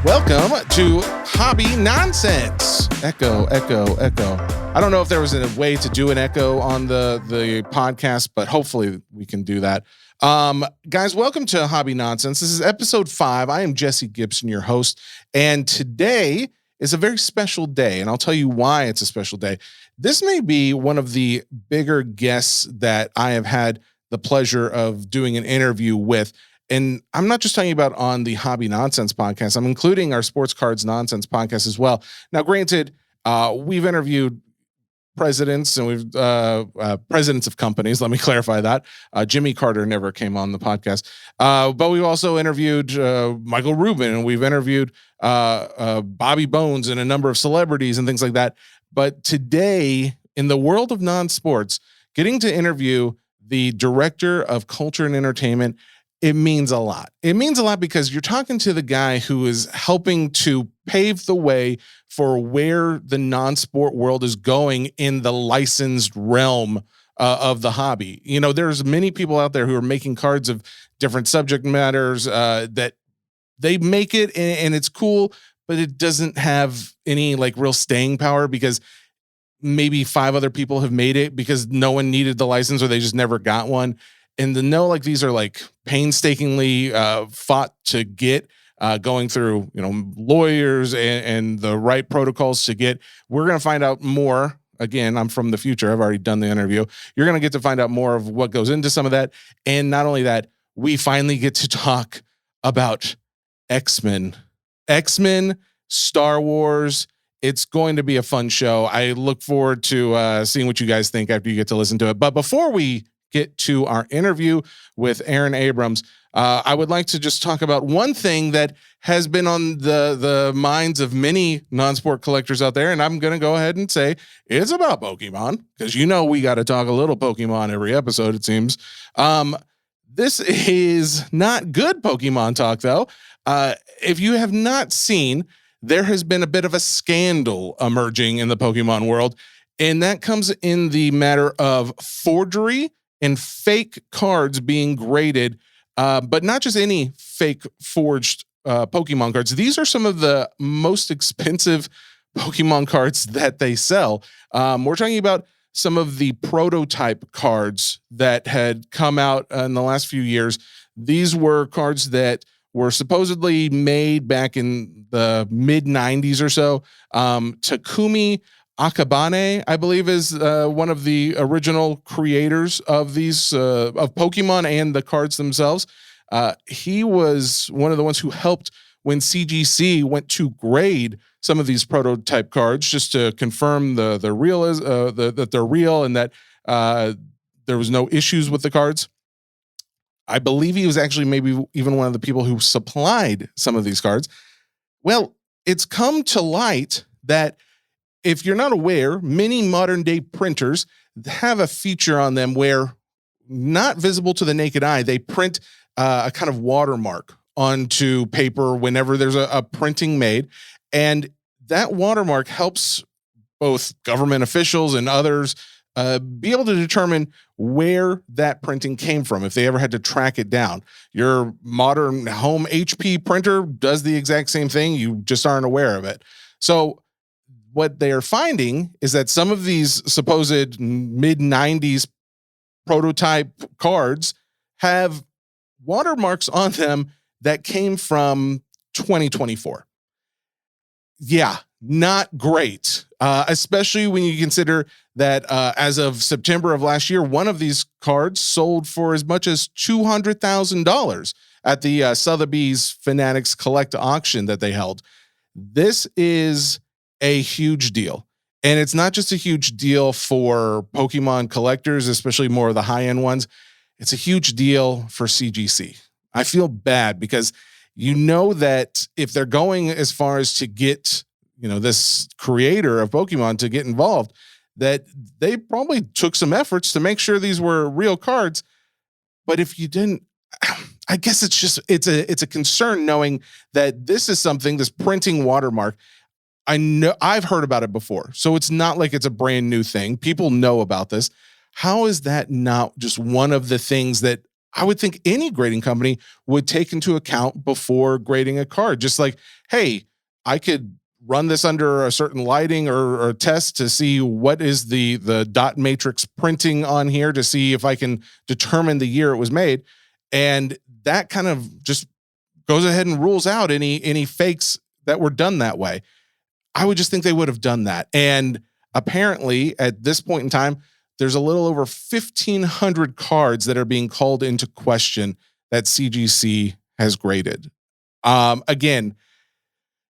Welcome to Hobby Nonsense. Echo, echo, echo. I don't know if there was a way to do an echo on the podcast, but hopefully we can do that. Guys, welcome to Hobby Nonsense. This is episode 5. I am Jesse Gibson, your host, and today is a very special day, and I'll tell you why it's a special day. This may be one of the bigger guests that I have had the pleasure of doing an interview with. And I'm not just talking about on the Hobby Nonsense podcast. I'm including our Sports Cards Nonsense podcast as well. Now, granted, we've interviewed presidents and we've presidents of companies. Let me clarify that. Jimmy Carter never came on the podcast, but we've also interviewed Michael Rubin, and we've interviewed Bobby Bones and a number of celebrities and things like that. But today, in the world of non-sports, getting to interview the director of culture and entertainment, it means a lot. It means a lot because you're talking to the guy who is helping to pave the way for where the non-sport world is going in the licensed realm of the hobby. You know, there's many people out there who are making cards of different subject matters that they make it and it's cool, but it doesn't have any like real staying power because maybe 5 other people have made it because no one needed the license or they just never got one. And to know like these are like painstakingly fought to get, going through, you know, lawyers and the right protocols to get. We're going to find out more. Again, I'm from the future. I've already done the interview. You're going to get to find out more of what goes into some of that. And not only that, we finally get to talk about X-Men, Star Wars. It's going to be a fun show. I look forward to seeing what you guys think after you get to listen to it. But before we get to our interview with Aaron Abrams, I would like to just talk about one thing that has been on the minds of many non-sport collectors out there, and I'm going to go ahead and say it's about Pokemon, because you know we got to talk a little Pokemon every episode, it seems. This is not good Pokemon talk, though. If you have not seen, there has been a bit of a scandal emerging in the Pokemon world, and that comes in the matter of forgery and fake cards being graded, but not just any fake forged Pokemon cards. These are some of the most expensive Pokemon cards that they sell. We're talking about some of the prototype cards that had come out in the last few years. These were cards that were supposedly made back in the mid-90s or so. Takumi Akabane, I believe, is one of the original creators of these of Pokemon and the cards themselves. He was one of the ones who helped when CGC went to grade some of these prototype cards just to confirm the real is that they're real and that there was no issues with the cards. I believe he was actually maybe even one of the people who supplied some of these cards. Well, it's come to light that if you're not aware, many modern day printers have a feature on them where, not visible to the naked eye, they print a kind of watermark onto paper whenever there's a printing made. And that watermark helps both government officials and others be able to determine where that printing came from if they ever had to track it down. Your modern home HP printer does the exact same thing. You just aren't aware of it. So what they are finding is that some of these supposed mid-90s prototype cards have watermarks on them that came from 2024. Yeah, not great, especially when you consider that as of September of last year, one of these cards sold for as much as $200,000 at the Sotheby's Fanatics Collect auction that they held. This is a huge deal. And it's not just a huge deal for Pokemon collectors, especially more of the high-end ones. It's a huge deal for CGC. I feel bad because you know that if they're going as far as to get, you know, this creator of Pokemon to get involved, that they probably took some efforts to make sure these were real cards. But if you didn't, I guess it's a concern knowing that this is something, this printing watermark, I know I've heard about it before. So it's not like it's a brand new thing. People know about this. How is that not just one of the things that I would think any grading company would take into account before grading a card. Just like, hey, I could run this under a certain lighting or a test to see what is the dot matrix printing on here to see if I can determine the year it was made. And that kind of just goes ahead and rules out any fakes that were done that way. I would just think they would have done that. And apparently at this point in time, there's a little over 1,500 cards that are being called into question that CGC has graded. Again,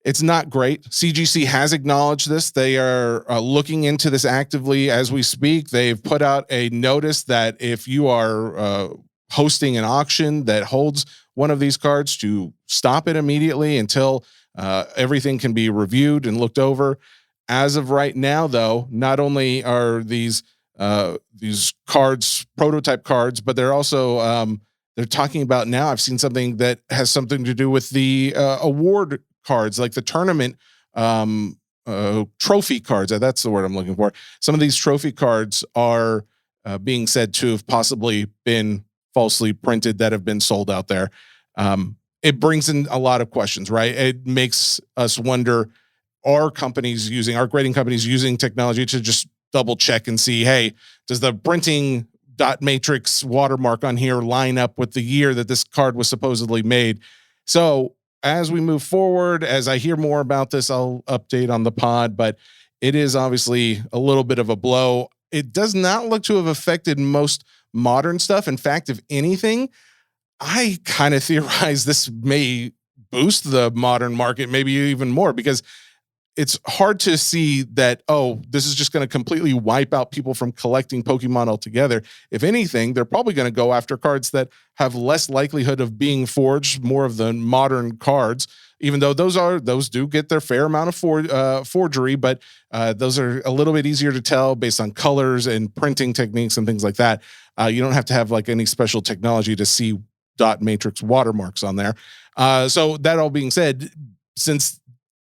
it's not great. CGC has acknowledged this. They are looking into this actively as we speak. They've put out a notice that if you are hosting an auction that holds one of these cards, to stop it immediately until everything can be reviewed and looked over. As of right now, though, not only are these cards prototype cards, but they're also they're talking about now. I've seen something that has something to do with the award cards, like the tournament trophy cards. That's the word I'm looking for. Some of these trophy cards are being said to have possibly been falsely printed that have been sold out there. It brings in a lot of questions, right? It makes us wonder, are grading companies using technology to just double check and see, hey, does the printing dot matrix watermark on here line up with the year that this card was supposedly made? So as we move forward, as I hear more about this, I'll update on the pod, but it is obviously a little bit of a blow. It does not look to have affected most modern stuff. In fact, if anything, I kind of theorize this may boost the modern market, maybe even more, because it's hard to see that, oh, this is just going to completely wipe out people from collecting Pokemon altogether. If anything, they're probably going to go after cards that have less likelihood of being forged, more of the modern cards, even though those do get their fair amount of forgery, but those are a little bit easier to tell based on colors and printing techniques and things like that. You don't have to have like any special technology to see dot matrix watermarks on there. So that all being said, since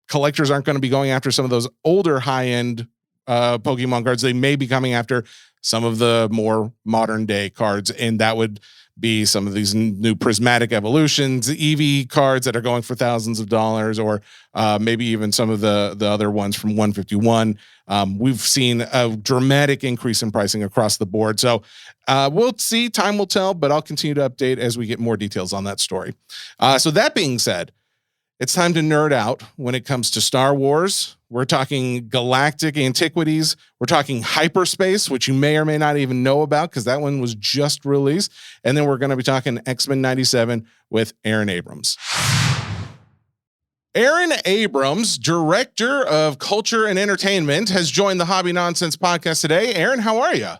collectors aren't going to be going after some of those older high-end Pokemon cards, they may be coming after some of the more modern day cards, and that would be some of these new prismatic evolutions, EV cards that are going for thousands of dollars, or maybe even some of the other ones from 151. We've seen a dramatic increase in pricing across the board. So we'll see, time will tell, but I'll continue to update as we get more details on that story. So that being said, it's time to nerd out when it comes to Star Wars. We're talking Galactic Antiquities. We're talking Hyperspace, which you may or may not even know about because that one was just released. And then we're going to be talking X-Men 97 with Aaron Abrams. Aaron Abrams, Director of Culture and Entertainment, has joined the Hobby Nonsense podcast today. Aaron, how are you?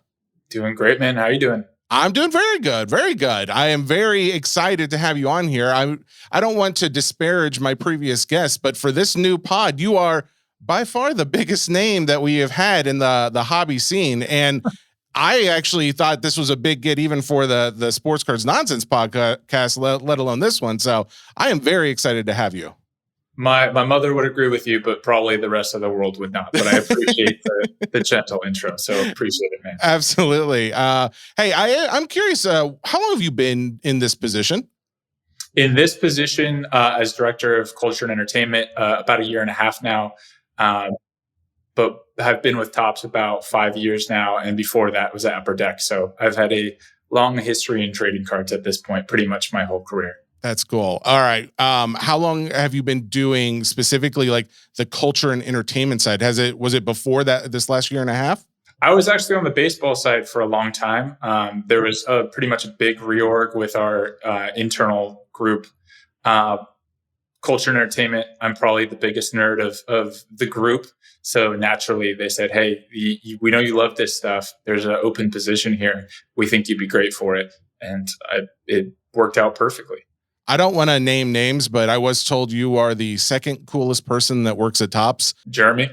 Doing great, man. How are you doing? I'm doing very good, very good. I am very excited to have you on here. I don't want to disparage my previous guests, but for this new pod, you are by far the biggest name that we have had in the hobby scene. And I actually thought this was a big get even for the Sports Cards Nonsense podcast, let alone this one. So I am very excited to have you. My mother would agree with you, but probably the rest of the world would not. But I appreciate the gentle intro. So appreciate it, man. Absolutely. Hey, I'm curious, how long have you been in this position? In this position as Director of Culture and Entertainment, about 1.5 years now. But have been with Topps about 5 years now. And before that was at Upper Deck. So I've had a long history in trading cards at this point, pretty much my whole career. That's cool. All right. How long have you been doing specifically like the culture and entertainment side? Was it before that, this last 1.5 years? I was actually on the baseball side for a long time. There was pretty much a big reorg with our internal group. Culture and entertainment, I'm probably the biggest nerd of the group. So naturally they said, hey, we know you love this stuff. There's an open position here. We think you'd be great for it. And it worked out perfectly. I don't want to name names, but I was told you are the second coolest person that works at Topps. Jeremy?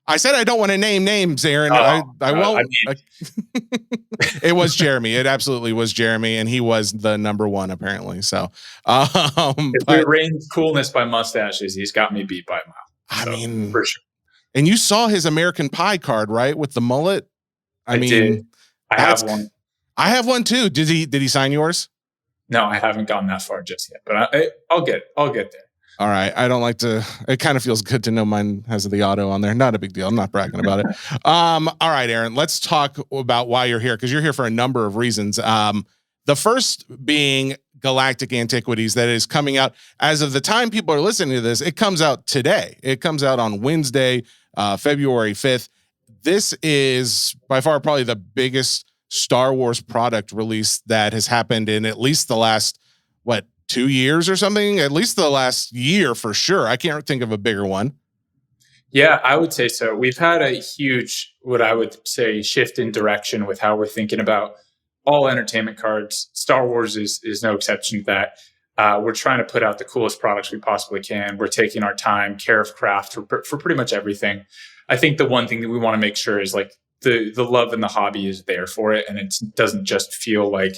I said I don't want to name names, Aaron. I won't. It was Jeremy. It absolutely was Jeremy, and he was the number one, apparently. So, if we range coolness by mustaches, he's got me beat by a mile. I mean, for sure. And you saw his American Pie card, right, with the mullet? I did. I have one. I have one too. Did he sign yours? No, I haven't gone that far just yet, but I'll get there. All right. I don't like to, it kind of feels good to know mine has the auto on there. Not a big deal. I'm not bragging about it. All right, Aaron, let's talk about why you're here, because you're here for a number of reasons. The first being Galactic Antiquities, that is coming out as of the time people are listening to this. It comes out today. It comes out on Wednesday, February 5th. This is by far probably the biggest Star Wars product release that has happened in at least the last, 2 years or something? At least the last year for sure. I can't think of a bigger one. Yeah, I would say so. We've had a huge, what I would say, shift in direction with how we're thinking about all entertainment cards. Star Wars is no exception to that. We're trying to put out the coolest products we possibly can. We're taking our time, care of craft for pretty much everything. I think the one thing that we want to make sure is like the love and the hobby is there for it. And it doesn't just feel like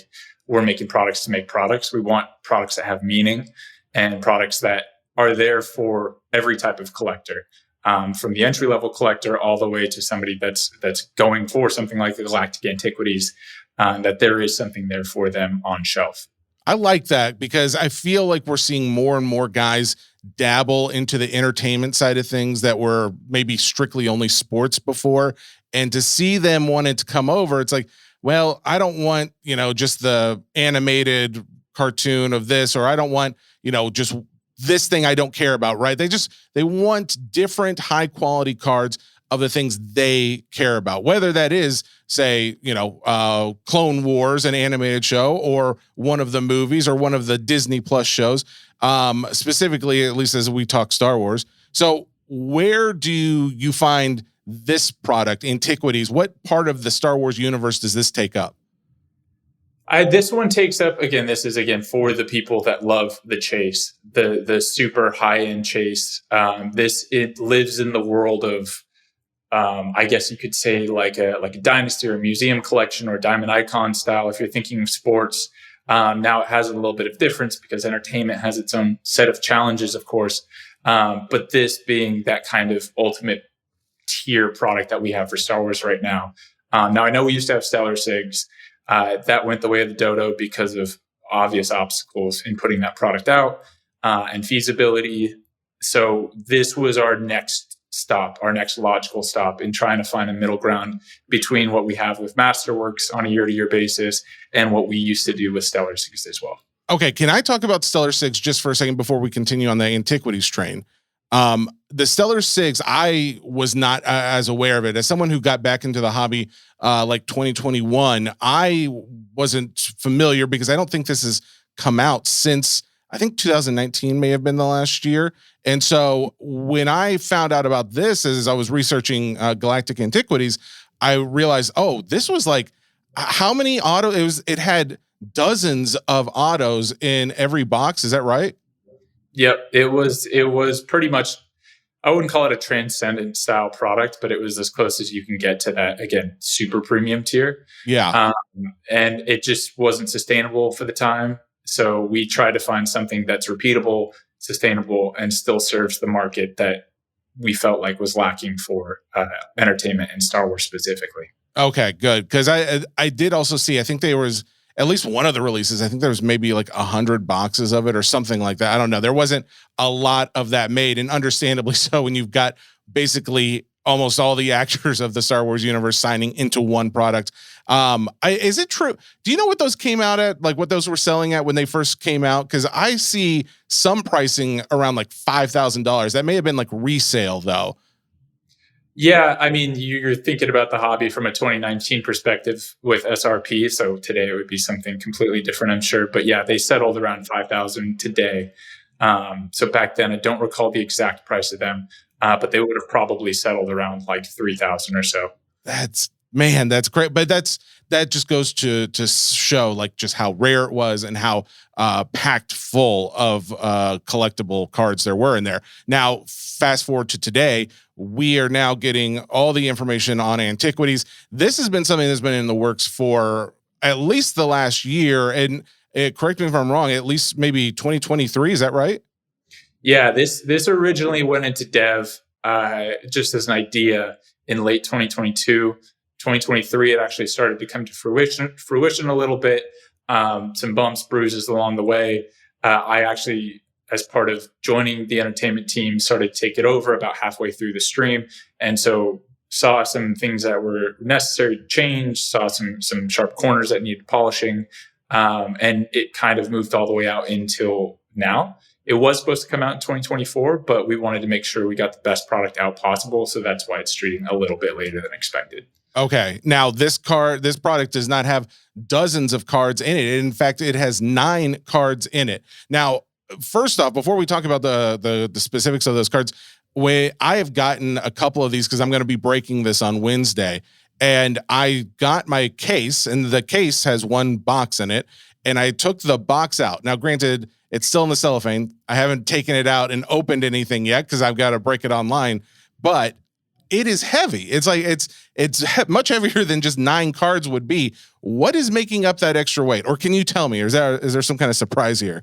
we're making products to make products. We want products that have meaning and products that are there for every type of collector, from the entry level collector all the way to somebody that's going for something like the Galactic Antiquities, that there is something there for them on shelf. I like that because I feel like we're seeing more and more guys dabble into the entertainment side of things that were maybe strictly only sports before. And to see them wanting to come over, it's like, well, I don't want, just the animated cartoon of this, or I don't want, just this thing I don't care about, right? They want different high quality cards of the things they care about, whether that is, say, Clone Wars, an animated show, or one of the movies or one of the Disney Plus shows, specifically, at least as we talk Star Wars. So where do you find this product, Antiquities? What part of the Star Wars universe does this take up? This one takes up, this is for the people that love the chase, the super high end chase. It lives in the world of, I guess you could say like a dynasty or a museum collection or diamond icon style. If you're thinking of sports, now it has a little bit of difference because entertainment has its own set of challenges, of course. But this being that kind of ultimate tier product that we have for Star Wars right now. Now I know we used to have Stellar Sigs. That went the way of the dodo because of obvious obstacles in putting that product out, and feasibility. So this was our next stop, our next logical stop in trying to find a middle ground between what we have with Masterworks on a year-to-year basis and what we used to do with Stellar Sigs as well. Okay, can I talk about Stellar Sigs just for a second before we continue on the Antiquities train? The Stellar Sigs, I was not as aware of it. As someone who got back into the hobby like 2021, I wasn't familiar because I don't think this has come out since, I think 2019 may have been the last year. And so when I found out about this, as I was researching Galactic Antiquities, I realized, this was like, how many autos? It had dozens of autos in every box. Is that right? Yep. It was pretty much, I wouldn't call it a transcendent style product, but it was as close as you can get to that, again, super premium tier. Yeah. And it just wasn't sustainable for the time. So we tried to find something that's repeatable, sustainable, and still serves the market that we felt like was lacking for entertainment and Star Wars specifically. Okay, good. Because I did also see, I think there was at least one of the releases, I think there was maybe like 100 boxes of it or something like that. I don't know. There wasn't a lot of that made, and understandably so when you've got basically almost all the actors of the Star Wars universe signing into one product. Is it true? Do you know what those came out at? Like what those were selling at when they first came out? Because I see some pricing around like $5,000. That may have been like resale though. Yeah, I mean, you're thinking about the hobby from a 2019 perspective with SRP. So today it would be something completely different, I'm sure. But yeah, they settled around 5,000 today. So back then, I don't recall the exact price of them, but they would have probably settled around like 3,000 or so. That's great. But that just goes to show like just how rare it was and how packed full of collectible cards there were in there. Now, fast forward to today, we are now getting all the information on Antiquities. This has been something that's been in the works for at least the last year. And correct me if I'm wrong, at least maybe 2023. Is that right? Yeah, this originally went into dev just as an idea in late 2022. 2023, it actually started to come to fruition a little bit. some bumps, bruises along the way. I actually, as part of joining the entertainment team, started to take it over about halfway through the stream. And so saw some things that were necessary to change, saw some sharp corners that needed polishing. And it kind of moved all the way out until now. It was supposed to come out in 2024, but we wanted to make sure we got the best product out possible. So that's why it's streaming a little bit later than expected. Okay. Now this product does not have dozens of cards in it. In fact, it has 9 cards in it. Now, first off, before we talk about the specifics of those cards, I have gotten a couple of these because I'm going to be breaking this on Wednesday, and I got my case, and the case has 1 box in it, and I took the box out. Now, granted, it's still in the cellophane. I haven't taken it out and opened anything yet because I've got to break it online, but it is heavy. It's like it's much heavier than just 9 cards would be. What is making up that extra weight? Or can you tell me? Or is there some kind of surprise here?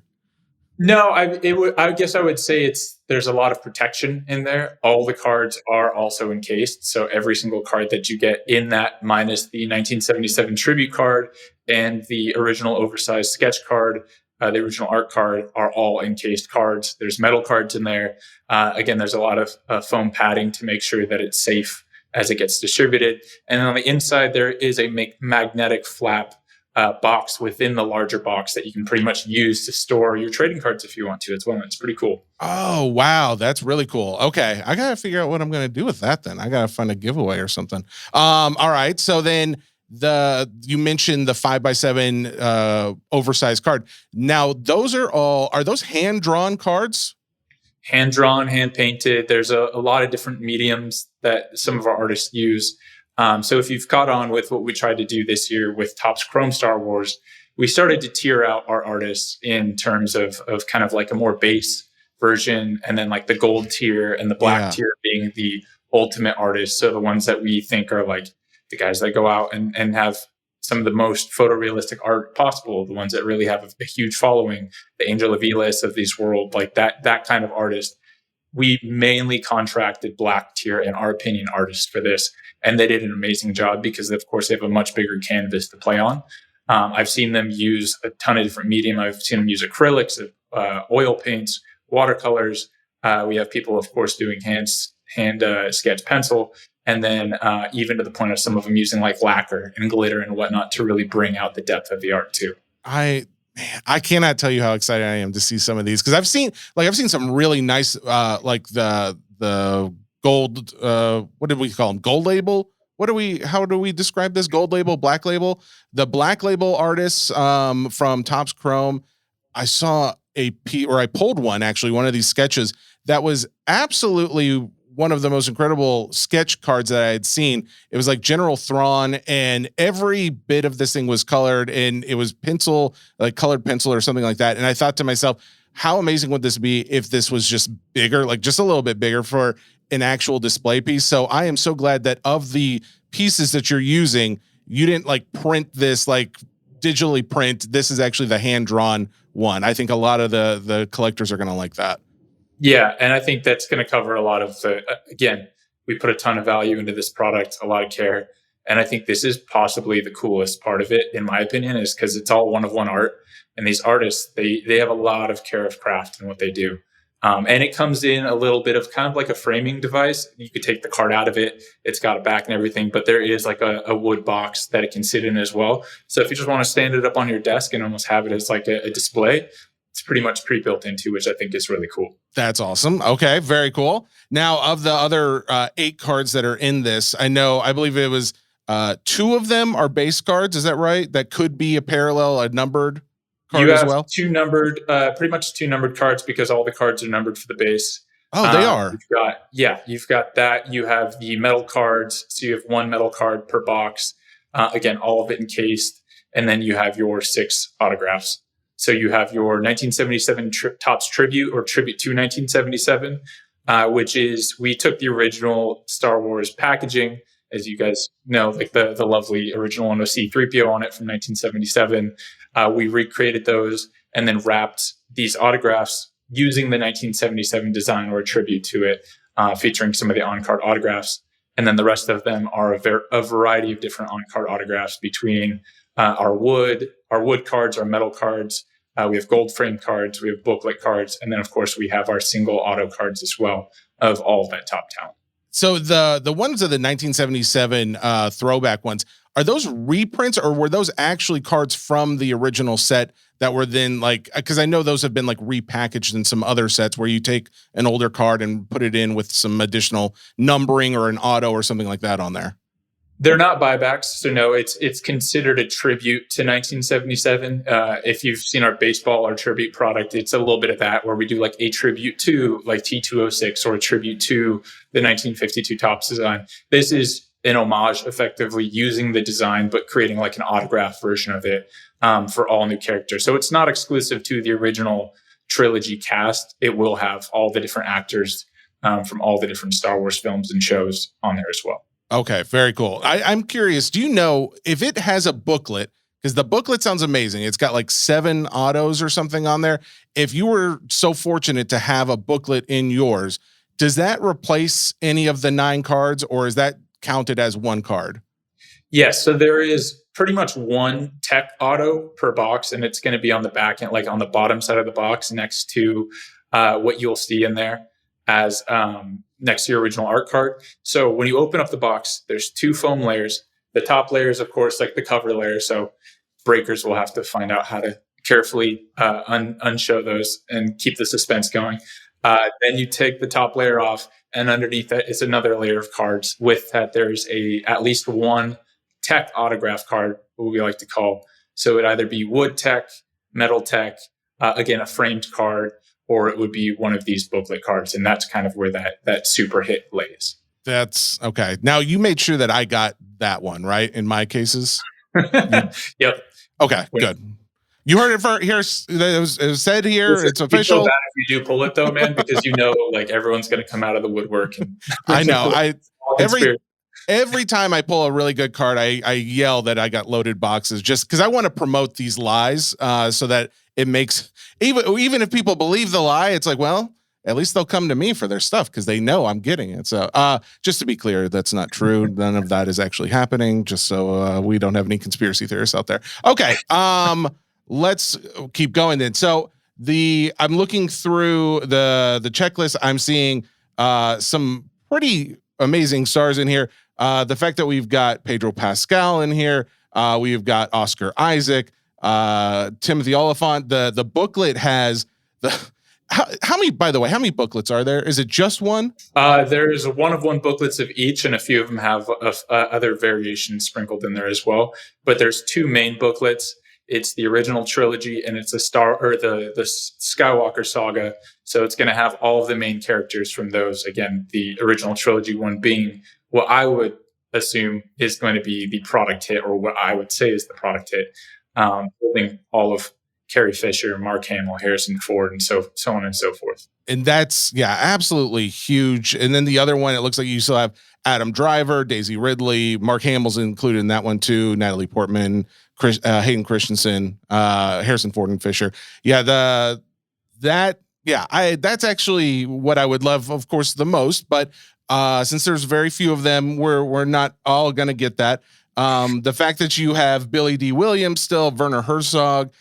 No, I guess I would say there's a lot of protection in there. All the cards are also encased. So every single card that you get in that, minus the 1977 tribute card and the original oversized sketch card, the original art card, are all encased cards. There's metal cards in there. Again, there's a lot of foam padding to make sure that it's safe as it gets distributed. And on the inside, there is a magnetic flap box within the larger box that you can pretty much use to store your trading cards if you want to as well. It's pretty cool. Oh, wow. That's really cool. Okay. I got to figure out what I'm going to do with that then. I got to find a giveaway or something. All right. So then you mentioned the 5x7 oversized card. Now, are those hand-drawn cards? Hand-drawn, hand-painted. There's a lot of different mediums that some of our artists use. So if you've caught on with what we tried to do this year with Topps Chrome Star Wars, we started to tier out our artists in terms of kind of like a more base version, and then like the gold tier and the black tier being the ultimate artists. So the ones that we think are like the guys that go out and have some of the most photorealistic art possible, the ones that really have a huge following, the Angel Aviles of this world, like that kind of artist. We mainly contracted black tier, in our opinion, artists for this. And they did an amazing job because, of course, they have a much bigger canvas to play on. I've seen them use a ton of different medium. I've seen them use acrylics, oil paints, watercolors. We have people, of course, doing hand sketch pencil. And then even to the point of some of them using like lacquer and glitter and whatnot to really bring out the depth of the art too. I cannot tell you how excited I am to see some of these, because I've seen some really nice like the gold, what did we call them? Gold label? How do we describe this? Gold label, black label? The black label artists from Topps Chrome. I saw I pulled one of these sketches that was absolutely one of the most incredible sketch cards that I had seen. It was like General Thrawn, and every bit of this thing was colored, and it was pencil, like colored pencil or something like that. And I thought to myself, how amazing would this be if this was just bigger, like just a little bit bigger for an actual display piece? So I am so glad that of the pieces that you're using, you didn't like print this, like digitally print. This is actually the hand-drawn one. I think a lot of the collectors are going to like that. Yeah, and I think that's going to cover a lot of again, we put a ton of value into this product, a lot of care. And I think this is possibly the coolest part of it, in my opinion, is because it's all one-of-one art. And these artists, they have a lot of care of craft in what they do. And it comes in a little bit of kind of like a framing device. You could take the card out of it. It's got a back and everything, but there is like a wood box that it can sit in as well. So if you just want to stand it up on your desk and almost have it as like a display, it's pretty much pre-built into, which I think is really cool. That's awesome. Okay, very cool. Now, of the other 8 cards that are in this, I believe it was 2 of them are base cards. Is that right? That could be a numbered card as well? Pretty much 2 numbered cards, because all the cards are numbered for the base. Oh, they are? You've got that. You have the metal cards. So you have 1 metal card per box. Again, all of it encased. And then you have your 6 autographs. So you have your 1977 Topps Tribute, or Tribute to 1977, which is, we took the original Star Wars packaging, as you guys know, like the lovely original one with C-3PO on it from 1977. We recreated those and then wrapped these autographs using the 1977 design, or a tribute to it, featuring some of the on-card autographs. And then the rest of them are a variety of different on-card autographs between our wood, our wood cards, our metal cards. We have gold frame cards. We have booklet cards. And then, of course, we have our single auto cards as well of all of that top talent. So the ones of the 1977 throwback ones, are those reprints or were those actually cards from the original set that were then like, because I know those have been like repackaged in some other sets where you take an older card and put it in with some additional numbering or an auto or something like that on there? They're not buybacks, so no, it's considered a tribute to 1977. If you've seen our baseball, our tribute product, it's a little bit of that where we do like a tribute to like T206 or a tribute to the 1952 Topps design. This is an homage, effectively using the design but creating like an autograph version of it for all new characters. So it's not exclusive to the original trilogy cast. It will have all the different actors from all the different Star Wars films and shows on there as well. Okay, very cool. I'm curious, do you know if it has a booklet? Because the booklet sounds amazing. It's got like 7 autos or something on there. If you were so fortunate to have a booklet in yours, does that replace any of the 9 cards or is that counted as one card? Yes, so there is pretty much one tech auto per box, and it's going to be on the back end, like on the bottom side of the box next to what you'll see in there as next to your original art card. So when you open up the box, there's 2 foam layers. The top layer is, of course, like the cover layer. So breakers will have to find out how to carefully unshow those and keep the suspense going. Then you take the top layer off, and underneath that is another layer of cards. With that, there's at least one tech autograph card, what we like to call. So it'd either be wood tech, metal tech, again, a framed card, or it would be one of these booklet cards. And that's kind of where that super hit lays. That's okay. Now you made sure that I got that one, right? In my cases. Yep. Okay, good. You heard it here. It was said here. It's official. Feel bad if you do pull it though, man, because like everyone's going to come out of the woodwork. And I know. Every time I pull a really good card, I yell that I got loaded boxes just because I want to promote these lies, so that it makes even if people believe the lie, it's like, well, at least they'll come to me for their stuff because they know I'm getting it. So just to be clear, that's not true. None of that is actually happening. Just so we don't have any conspiracy theorists out there. Okay. Let's keep going then. So I'm looking through the checklist. I'm seeing some pretty amazing stars in here. The fact that we've got Pedro Pascal in here, we've got Oscar Isaac, Timothy Oliphant. The booklet has how many booklets are there? Is it just one? There's one of one booklets of each, and a few of them have other variations sprinkled in there as well. But there's 2 main booklets. It's the original trilogy, and it's the Skywalker saga. So it's going to have all of the main characters from those. Again, the original trilogy one being what I would assume is going to be the product hit, or what I would say is the product hit. Holding all of Carrie Fisher, Mark Hamill, Harrison Ford, and so on and so forth. And that's, absolutely huge. And then the other one, it looks like you still have Adam Driver, Daisy Ridley, Mark Hamill's included in that one too, Natalie Portman, Hayden Christensen, Harrison Ford, and Fisher. That's actually what I would love, of course, the most. But since there's very few of them, we're not all going to get that. The fact that you have Billy D. Williams still, Werner Herzog,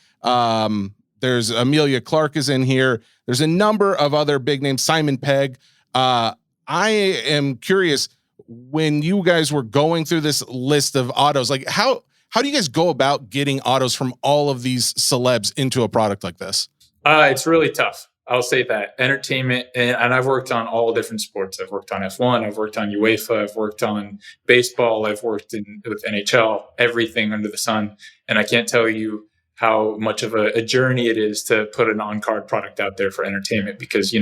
there's Amelia Clark is in here. There's a number of other big names, Simon Pegg. I am curious, when you guys were going through this list of autos, like how do you guys go about getting autos from all of these celebs into a product like this? It's really tough. I'll say that. Entertainment, and I've worked on all different sports. I've worked on F1, I've worked on UEFA, I've worked on baseball, I've worked with NHL, everything under the sun. And I can't tell you how much of a journey it is to put an on-card product out there for entertainment, because,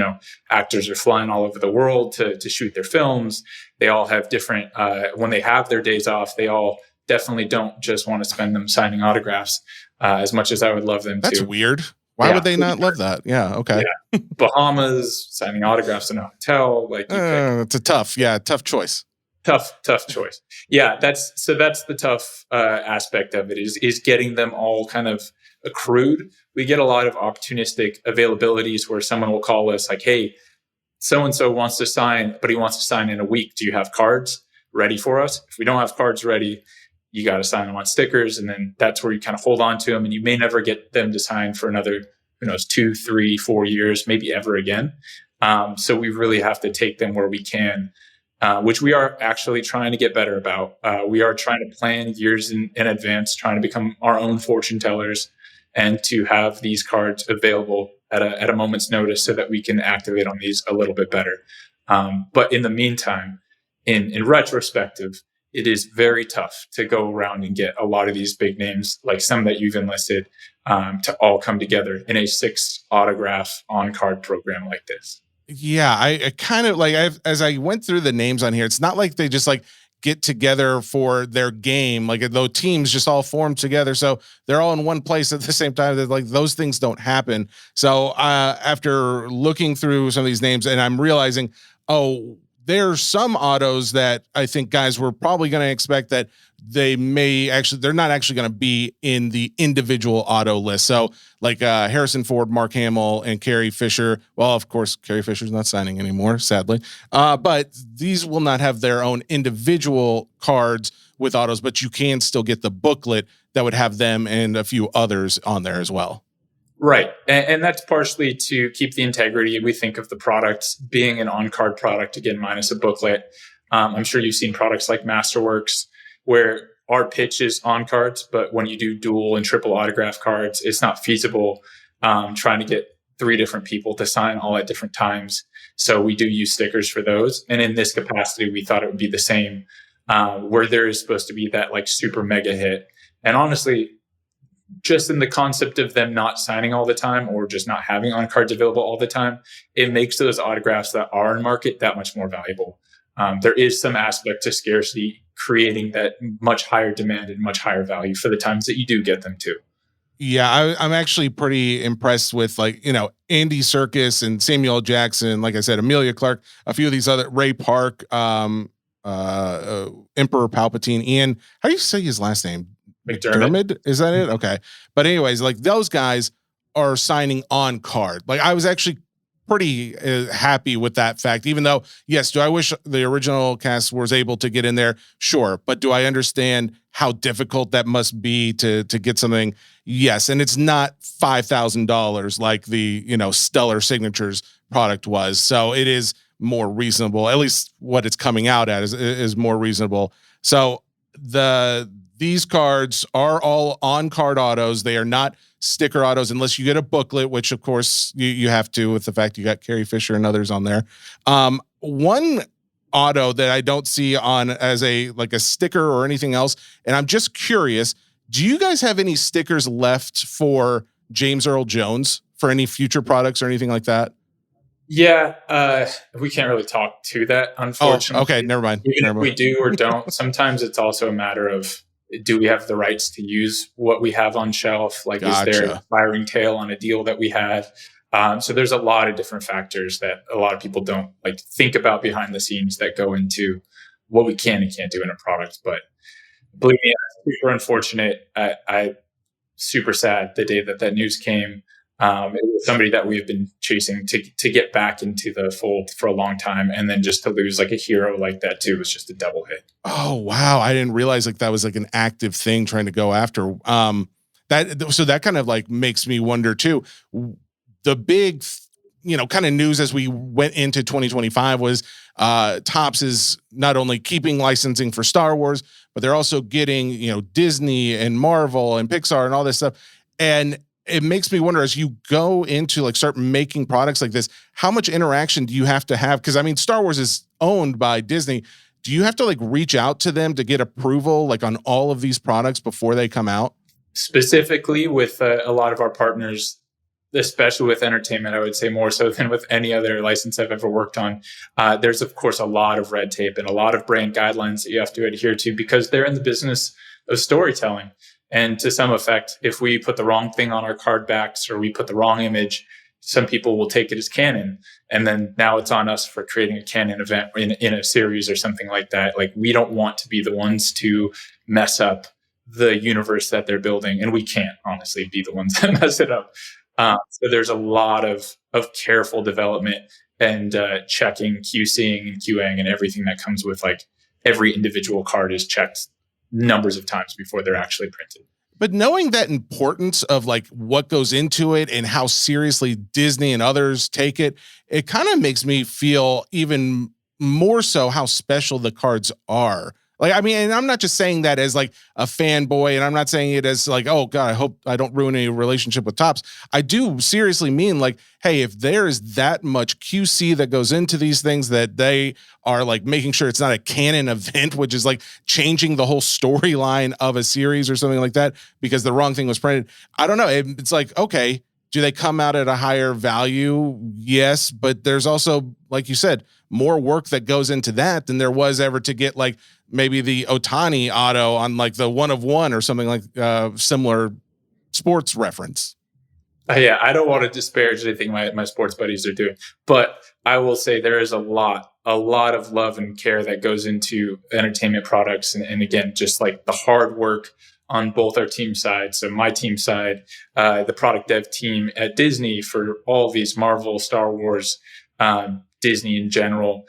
actors are flying all over the world to shoot their films. They all have different, when they have their days off, they all definitely don't just want to spend them signing autographs as much as I would love them to. That's weird. Why would they not love that? Yeah. Okay. Yeah. Bahamas, signing autographs in a hotel. It's a tough choice. Tough choice. Yeah. That's the tough aspect of it is getting them all kind of accrued. We get a lot of opportunistic availabilities where someone will call us like, hey, so-and-so wants to sign, but he wants to sign in a week. Do you have cards ready for us? If we don't have cards ready, you got to sign them on stickers, and then that's where you kind of hold on to them, and you may never get them to sign for another, who knows, 2, 3, 4 years, maybe ever again. So we really have to take them where we can, which we are actually trying to get better about. We are trying to plan years in advance, trying to become our own fortune tellers, and to have these cards available at a moment's notice so that we can activate on these a little bit better. But in the meantime, in retrospective, it is very tough to go around and get a lot of these big names, like some that you've enlisted, to all come together in a 6 autograph on card program like this. Yeah, I kind of like, as I went through the names on here, it's not like they just like get together for their game, like those teams just all form together, so they're all in one place at the same time. That like those things don't happen. So after looking through some of these names, and I'm realizing, oh, there's some autos that I think guys were probably going to expect that they're not actually going to be in the individual auto list. So like Harrison Ford, Mark Hamill, and Carrie Fisher. Well, of course, Carrie Fisher's not signing anymore, sadly. But these will not have their own individual cards with autos, but you can still get the booklet that would have them and a few others on there as well. Right. And that's partially to keep the integrity. We think of the product being an on-card product, again, minus a booklet. I'm sure you've seen products like Masterworks where our pitch is on cards, but when you do dual and triple autograph cards, it's not feasible trying to get 3 different people to sign all at different times. So we do use stickers for those. And in this capacity, we thought it would be the same, where there is supposed to be that like super mega hit. And honestly, just in the concept of them not signing all the time or just not having on cards available all the time, it makes those autographs that are in market that much more valuable. There is some aspect to scarcity creating that much higher demand and much higher value for the times that you do get them too. Yeah, I'm actually pretty impressed with, like, Andy Serkis and Samuel L. Jackson, like I said, Emilia Clarke, a few of these other, Ray Park, Emperor Palpatine, Ian, how do you say his last name? McDermott? Is that it? Okay. But anyways, like those guys are signing on card. Like I was actually pretty happy with that fact, even though, yes, do I wish the original cast was able to get in there? Sure. But do I understand how difficult that must be to get something? Yes. And it's not $5,000 like the, Stellar Signatures product was. So it is more reasonable. At least what it's coming out at is more reasonable. So these cards are all on card autos. They are not sticker autos unless you get a booklet, which of course you have to, with the fact you got Carrie Fisher and others on there. One auto that I don't see on as a sticker or anything else, and I'm just curious, do you guys have any stickers left for James Earl Jones for any future products or anything like that? Yeah, we can't really talk to that, unfortunately. Oh, okay, never mind. Even if we do or don't, sometimes it's also a matter of, do we have the rights to use what we have on shelf? Like, Gotcha. Is there an expiring tail on a deal that we had? So there's a lot of different factors that a lot of people don't think about behind the scenes that go into what we can and can't do in a product. But believe me, I'm super unfortunate. I super sad the day that news came. It was somebody that we've been chasing to get back into the fold for a long time, and then just to lose a hero like that too was just a double hit. Oh wow, I didn't realize that was an active thing trying to go after. That kind of makes me wonder too. The big kind of news as we went into 2025 was Topps is not only keeping licensing for Star Wars, but they're also getting Disney and Marvel and Pixar and all this stuff. And it makes me wonder, as you go into start making products like this, how much interaction do you have to have? Because Star Wars is owned by Disney. Do you have to reach out to them to get approval on all of these products before they come out? Specifically with a lot of our partners, especially with entertainment, I would say more so than with any other license I've ever worked on. There's of course a lot of red tape and a lot of brand guidelines that you have to adhere to because they're in the business of storytelling. And to some effect, if we put the wrong thing on our card backs or we put the wrong image, some people will take it as canon. And then now it's on us for creating a canon event in a series or something like that. We don't want to be the ones to mess up the universe that they're building. And we can't honestly be the ones that mess it up. So there's a lot of careful development and checking, QCing and QAing and everything that comes with every individual card is checked numbers of times before they're actually printed. But knowing that importance of like what goes into it and how seriously Disney and others take it, it kind of makes me feel even more so how special the cards are. Like, I mean, and I'm not just saying that as like a fanboy, and I'm not saying it as like, oh God, I hope I don't ruin any relationship with Topps. I do seriously mean like, hey, if there is that much QC that goes into these things, that they are like making sure it's not a canon event, which is like changing the whole storyline of a series or something like that because the wrong thing was printed. I don't know. It's like, okay, do they come out at a higher value? Yes, but there's also, like you said, more work that goes into that than there was ever to get like maybe the Otani auto on like the 1/1 or something like similar sports reference. Yeah, I don't want to disparage anything my sports buddies are doing, but I will say there is a lot of love and care that goes into entertainment products. And again, just like the hard work on both our team sides. So my team side, the product dev team at Disney for all these Marvel, Star Wars, Disney in general.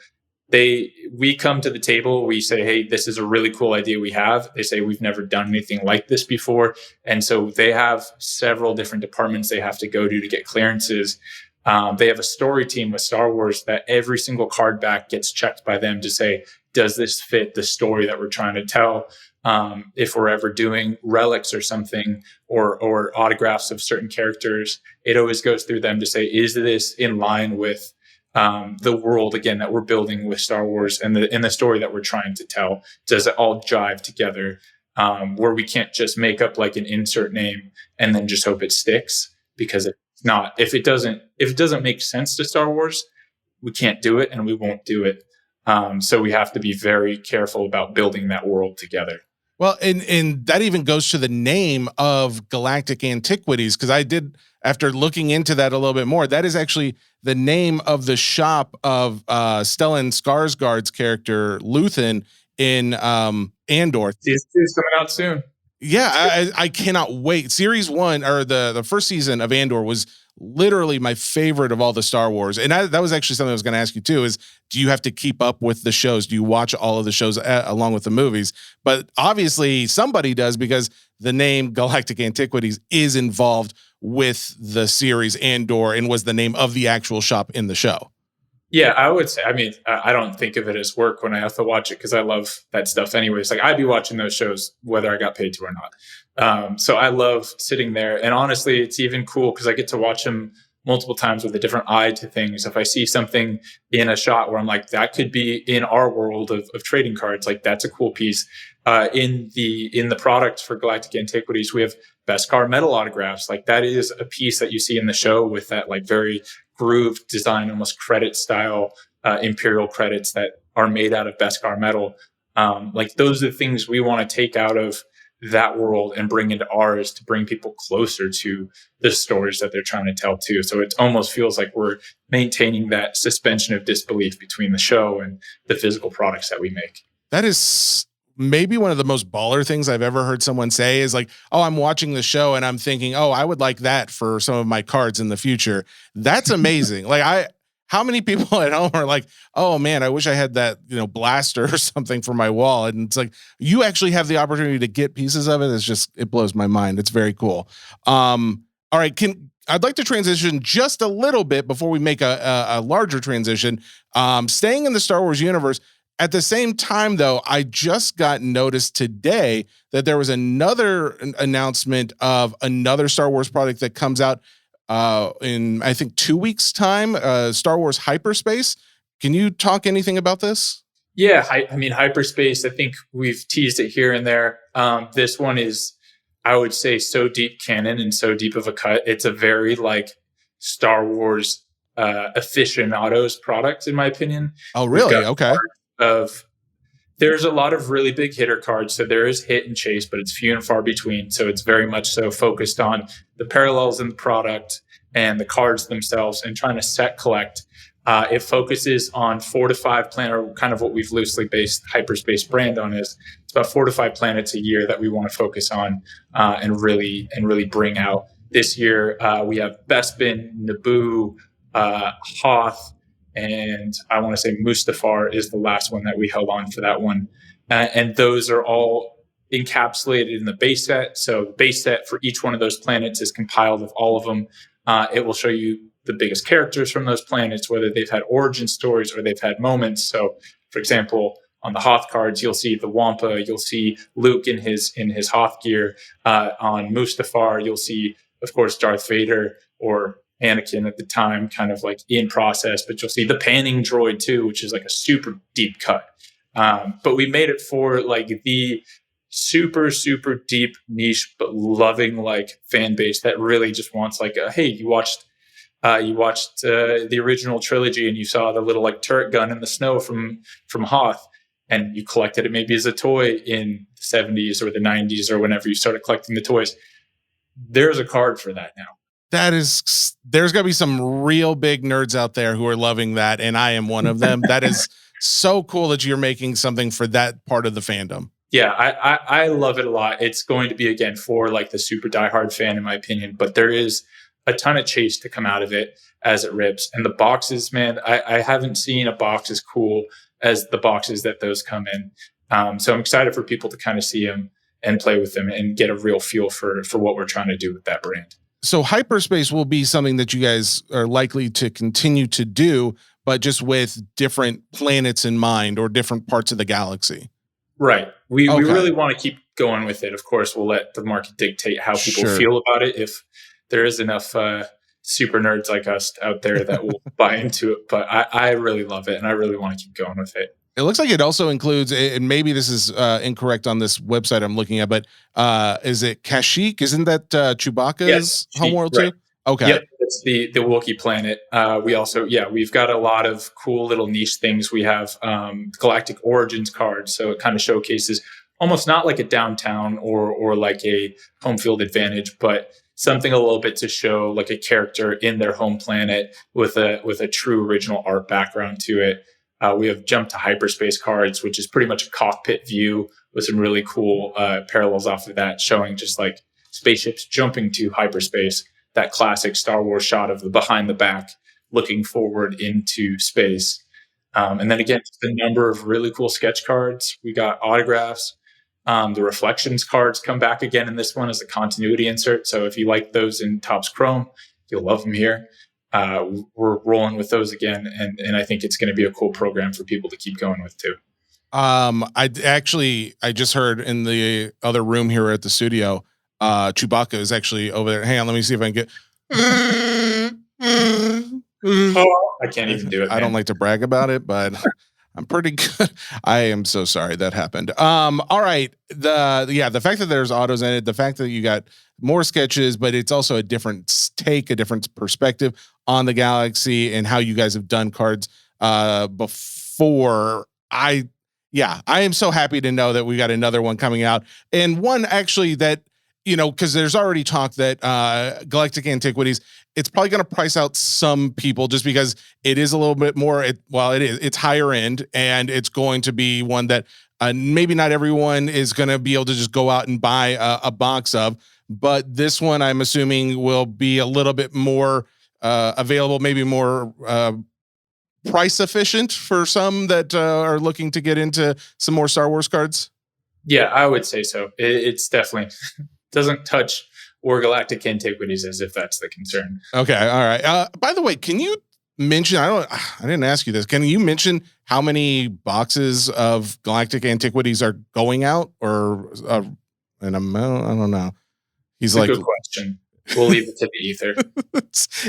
We come to the table, we say, hey, this is a really cool idea we have. They say, we've never done anything like this before. And so they have several different departments they have to go to get clearances. They have a story team with Star Wars that every single card back gets checked by them to say, does this fit the story that we're trying to tell? If we're ever doing relics or something or autographs of certain characters, it always goes through them to say, is this in line with the world again that we're building with Star Wars and the story that we're trying to tell? Does it all jive together? Where we can't just make up like an insert name and then just hope it sticks, because if it doesn't make sense to Star Wars, we can't do it and we won't do it. So we have to be very careful about building that world together. Well, and that even goes to the name of Galactic Antiquities, because I did, after looking into that a little bit more, that is actually the name of the shop of Stellan Skarsgård's character, Luthen, in Andor. Season 2 is coming out soon. Yeah, I cannot wait. Series 1, or the first season of Andor, was literally my favorite of all the Star Wars. And that was actually something I was going to ask you too, is do you have to keep up with the shows? Do you watch all of the shows along with the movies? But obviously somebody does, because the name Galactic Antiquities is involved with the series Andor and was the name of the actual shop in the show. Yeah, I would say, I mean, I don't think of it as work when I have to watch it, because I love that stuff anyways. Like, I'd be watching those shows whether I got paid to or not. So I love sitting there. And honestly, it's even cool because I get to watch them multiple times with a different eye to things. If I see something in a shot where I'm like, that could be in our world of trading cards, like that's a cool piece. In the product for Galactic Antiquities, we have Beskar metal autographs. Like, that is a piece that you see in the show with that like very grooved design, almost credit style imperial credits that are made out of Beskar metal. Like, those are the things we want to take out of that world and bring into ours to bring people closer to the stories that they're trying to tell too. So it almost feels like we're maintaining that suspension of disbelief between the show and the physical products that we make. That is maybe one of the most baller things I've ever heard someone say, is like, oh, I'm watching the show and I'm thinking, oh, I would like that for some of my cards in the future. That's amazing. How many people at home are like, oh man, I wish I had that, blaster or something for my wall. And it's like, you actually have the opportunity to get pieces of it. It blows my mind. It's very cool. All right. I'd like to transition just a little bit before we make a larger transition. Staying in the Star Wars universe. At the same time, though, I just got noticed today that there was another announcement of another Star Wars product that comes out in, I think, 2 weeks' time, Star Wars Hyperspace. Can you talk anything about this? Yeah, I mean, Hyperspace, I think we've teased it here and there. This one is, I would say, so deep canon and so deep of a cut. It's a very like Star Wars aficionados product, in my opinion. Oh, really? Okay. There's a lot of really big hitter cards. So there is hit and chase, but it's few and far between. So it's very much so focused on the parallels in the product and the cards themselves and trying to set collect. It focuses on 4 to 5 planet, kind of what we've loosely based Hyperspace brand on is. It's about 4 to 5 planets a year that we want to focus on and really bring out. This year, we have Bespin, Naboo, Hoth, and I want to say Mustafar is the last one that we held on for that one. And those are all encapsulated in the base set. So the base set for each one of those planets is compiled of all of them. It will show you the biggest characters from those planets, whether they've had origin stories or they've had moments. So, for example, on the Hoth cards, you'll see the Wampa, you'll see Luke in his Hoth gear. On Mustafar, you'll see, of course, Darth Vader or Anakin at the time, kind of like in process, but you'll see the panning droid too, which is like a super deep cut. But we made it for like the super, super deep niche, but loving like fan base that really just wants like, hey, you watched the original trilogy and you saw the little like turret gun in the snow from Hoth, and you collected it maybe as a toy in the 70s or the 90s or whenever you started collecting the toys. There's a card for that now. There's got to be some real big nerds out there who are loving that, and I am one of them. That is so cool that you're making something for that part of the fandom. Yeah, I love it a lot. It's going to be, again, for like the super diehard fan, in my opinion, but there is a ton of chase to come out of it as it rips. And the boxes, man, I haven't seen a box as cool as the boxes that those come in. So I'm excited for people to kind of see them and play with them and get a real feel for what we're trying to do with that brand. So Hyperspace will be something that you guys are likely to continue to do, but just with different planets in mind or different parts of the galaxy. Right. We really want to keep going with it. Of course, we'll let the market dictate how people feel about it. If there is enough super nerds like us out there that will buy into it. But I really love it, and I really want to keep going with it. It looks like it also includes, and maybe this is incorrect on this website I'm looking at, but is it Kashyyyk? Isn't that Chewbacca's homeworld too? Okay. Yep, it's the Wookiee planet. We also, we've got a lot of cool little niche things. We have Galactic Origins cards, so it kind of showcases almost not like a downtown or like a home field advantage, but something a little bit to show like a character in their home planet with a true original art background to it. We have Jump to Hyperspace cards, which is pretty much a cockpit view with some really cool parallels off of that, showing just like spaceships jumping to hyperspace, that classic Star Wars shot of the behind the back looking forward into space. And then again, the number of really cool sketch cards. We got autographs. The Reflections cards come back again in this one as a continuity insert. So if you like those in Topps Chrome, you'll love them here. We're rolling with those again, and I think it's going to be a cool program for people to keep going with too. I just heard in the other room here at the studio, Chewbacca is actually over there. Hang on, let me see if I can get. I can't even do it. I don't like to brag about it, but I'm pretty good. I am so sorry that happened. All right. The fact that there's autos in it, the fact that you got more sketches, but it's also a different take, a different perspective on the galaxy and how you guys have done cards before. I am so happy to know that we got another one coming out, and one actually that, because there's already talk that Galactic Antiquities, it's probably going to price out some people just because it is a little bit more, it's higher end, and it's going to be one that maybe not everyone is going to be able to just go out and buy a box of. But this one, I'm assuming, will be a little bit more available, maybe more price efficient for some that are looking to get into some more Star Wars cards. Yeah, I would say so. It's definitely doesn't touch War Galactic Antiquities as if that's the concern. Okay, all right. By the way, can you mention? I didn't ask you this. Can you mention how many boxes of Galactic Antiquities are going out, or an amount? I don't know. He's like, good question. We'll leave it to the ether.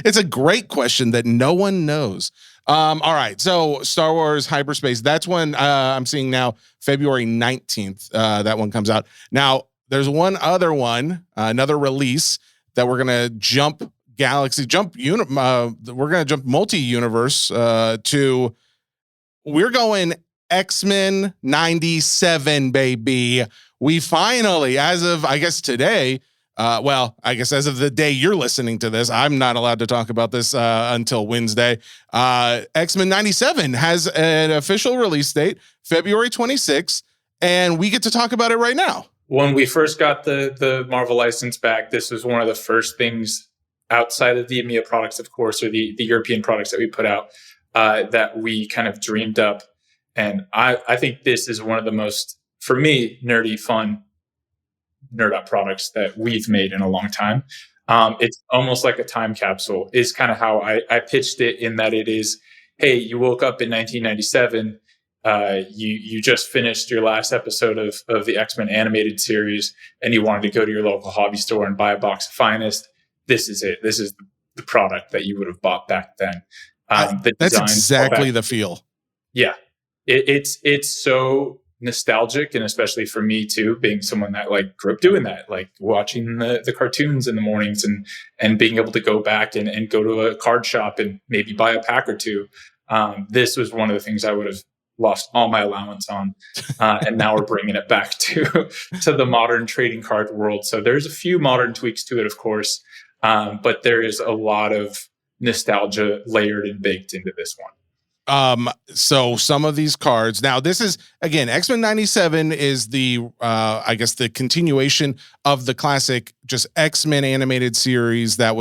It's a great question that no one knows. All right. So Star Wars Hyperspace, that's when I'm seeing now, February 19th. That one comes out. Now, there's one other one, another release that we're going to jump multi-universe to. We're going X-Men 97, baby. We finally, as of, I guess, today, as of the day you're listening to this, I'm not allowed to talk about this until Wednesday. X-Men 97 has an official release date, February 26th, and we get to talk about it right now. When we first got the Marvel license back, this was one of the first things outside of the EMEA products, of course, or the European products that we put out that we kind of dreamed up. And I think this is one of the most, for me, nerdy, fun nerd out products that we've made in a long time. It's almost like a time capsule is kind of how I pitched it, in that it is, hey, you woke up in 1997, you just finished your last episode of the X-Men animated series, and you wanted to go to your local hobby store and buy a box of Finest. This is it. This is the product that you would have bought back then. That's exactly the feel. Yeah, it's so nostalgic, and especially for me too, being someone that like grew up doing that, like watching the cartoons in the mornings and being able to go back and go to a card shop and maybe buy a pack or two. This was one of the things I would have lost all my allowance on, and now we're bringing it back to the modern trading card world. So there's a few modern tweaks to it, of course, but there is a lot of nostalgia layered and baked into this one. So some of these cards, now this is again, X-Men 97 is the I guess the continuation of the classic just X-Men animated series that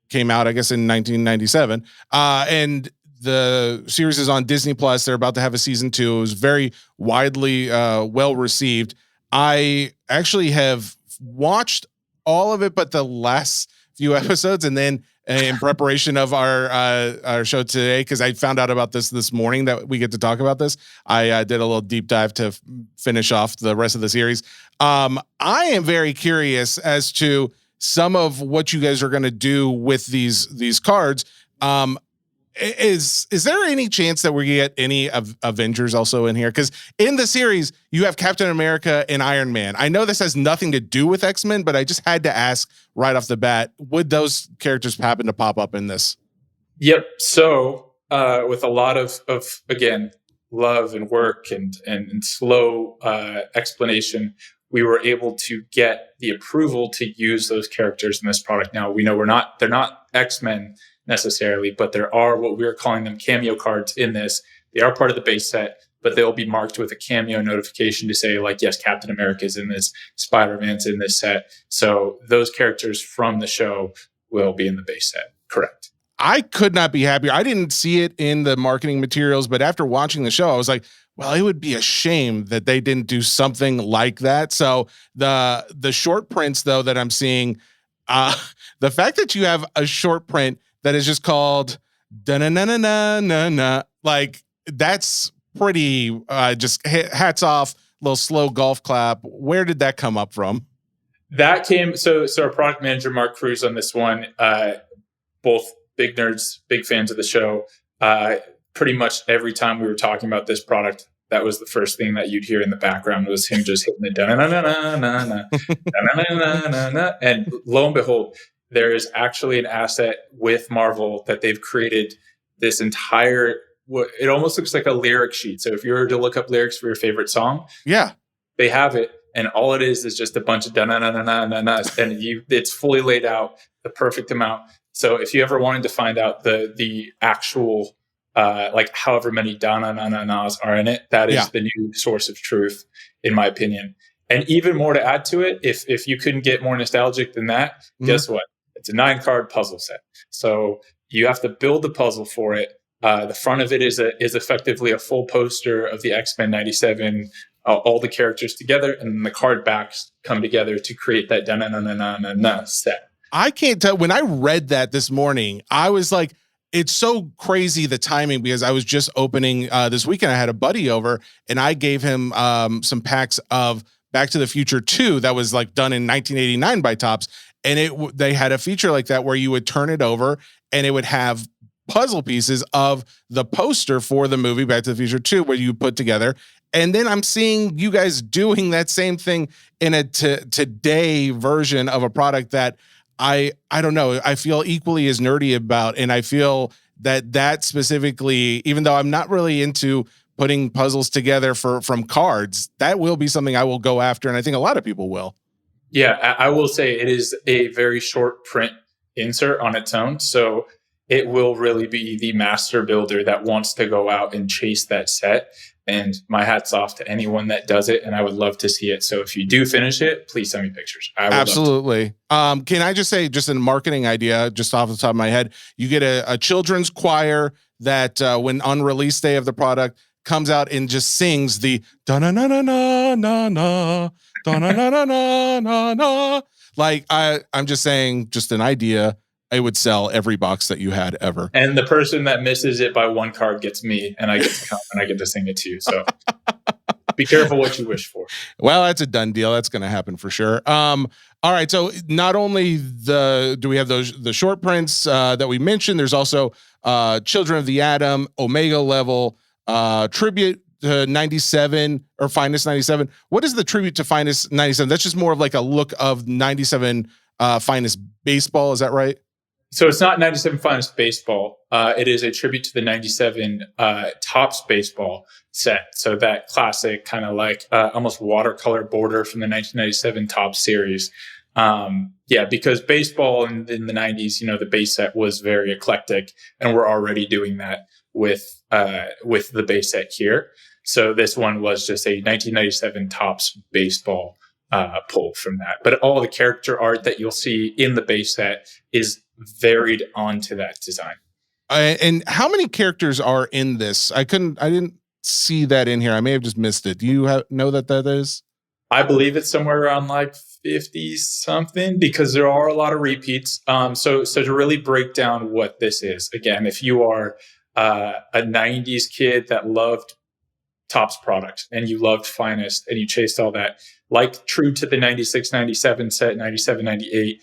came out, I guess, in 1997. And the series is on Disney Plus. They're about to have a season 2. It was very widely well received. I actually have watched all of it, but the last few episodes, and then in preparation of our show today, because I found out about this morning that we get to talk about this, I did a little deep dive to finish off the rest of the series. I am very curious as to some of what you guys are going to do with these cards. Is there any chance that we get any Avengers also in here? Because in the series, you have Captain America and Iron Man. I know this has nothing to do with X-Men, but I just had to ask right off the bat, would those characters happen to pop up in this? Yep. So with a lot of again, love and work and slow explanation, we were able to get the approval to use those characters in this product. Now, we know they're not X-Men necessarily, but there are what we're calling them cameo cards in this. They are part of the base set, but they'll be marked with a cameo notification to say, like, yes, Captain America is in this, Spider-Man's in this set. So those characters from the show will be in the base set. Correct. I could not be happier. I didn't see it in the marketing materials, but after watching the show, I was like, well, it would be a shame that they didn't do something like that. So the short prints, though, that I'm seeing, the fact that you have a short print that is just called da-na-na-na-na-na-na, like, that's pretty, just hats off, little slow golf clap. Where did that come up from? That came, so our product manager, Mark Cruz, on this one, both big nerds, big fans of the show. Pretty much every time we were talking about this product, that was the first thing that you'd hear in the background was him just hitting the da-na-na-na-na-na, da-na-na-na-na-na. And lo and behold, there is actually an asset with Marvel that they've created this entire, it almost looks like a lyric sheet. So if you were to look up lyrics for your favorite song, yeah, they have it. And all it is just a bunch of da-na-na-na-na-na, and it's fully laid out, the perfect amount. So if you ever wanted to find out the actual, like however many da-na-na-na-nas are in it, that is the new source of truth, in my opinion. And even more to add to it, if you couldn't get more nostalgic than that, guess what? It's a 9-card puzzle set. So you have to build the puzzle for it. The front of it is effectively a full poster of the X-Men 97, all the characters together, and then the card backs come together to create that da-na-na-na-na-na set. I can't tell. When I read that this morning, I was like, it's so crazy, the timing, because I was just opening this weekend. I had a buddy over and I gave him some packs of Back to the Future 2 that was like done in 1989 by Topps. And they had a feature like that where you would turn it over and it would have puzzle pieces of the poster for the movie Back to the Future 2 where you put together. And then I'm seeing you guys doing that same thing in a today version of a product that I don't know, I feel equally as nerdy about. And I feel that specifically, even though I'm not really into putting puzzles together from cards, that will be something I will go after. And I think a lot of people will. Yeah, I will say it is a very short print insert on its own. So it will really be the master builder that wants to go out and chase that set. And my hat's off to anyone that does it. And I would love to see it. So if you do finish it, please send me pictures. Absolutely. Can I just say, just a marketing idea, just off the top of my head, you get a children's choir that when on release day of the product comes out and just sings the da-na-na-na-na-na-na, Da-na-na-na-na-na-na. Like I'm just saying, just an idea. I would sell every box that you had ever. And the person that misses it by one card gets me, and I get to come and I get to sing it to you. So be careful what you wish for. Well, that's a done deal. That's going to happen for sure. All right. So not only do we have the short prints that we mentioned, there's also Children of the Atom, Omega Level, tribute to 97 or Finest 97. What is the tribute to Finest 97? That's just more of like a look of 97 Finest baseball. Is that right? So it's not 97 Finest Baseball. It is a tribute to the 97 Topps Baseball set. So that classic kind of like almost watercolor border from the 1997 Topps series. Because baseball in the 90s, the base set was very eclectic, and we're already doing that with the base set here. So this one was just a 1997 Topps Baseball pull from that. But all the character art that you'll see in the base set is varied onto that design. And how many characters are in this? I didn't see that in here. I may have just missed it. Do you know that is? I believe it's somewhere around like 50 something, because there are a lot of repeats. So to really break down what this is, again, if you are a 90s kid that loved Topps products and you loved Finest and you chased all that, like true to the 96, 97 set, 97, 98,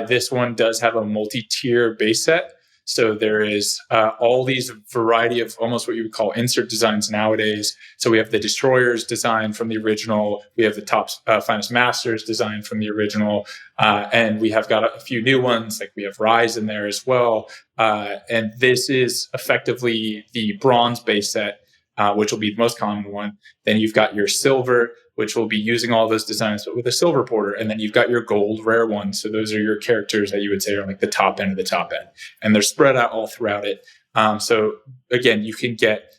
this one does have a multi-tier base set. So there is all these variety of almost what you would call insert designs nowadays. So we have the Destroyers design from the original. We have the Topps Finest Masters design from the original. And we have got a few new ones, like we have Rise in there as well. And this is effectively the bronze base set, which will be the most common one. Then you've got your silver, which will be using all those designs, but with a silver border. And then you've got your gold rare ones. So those are your characters that you would say are like the top end of the top end. And they're spread out all throughout it. So again, you can get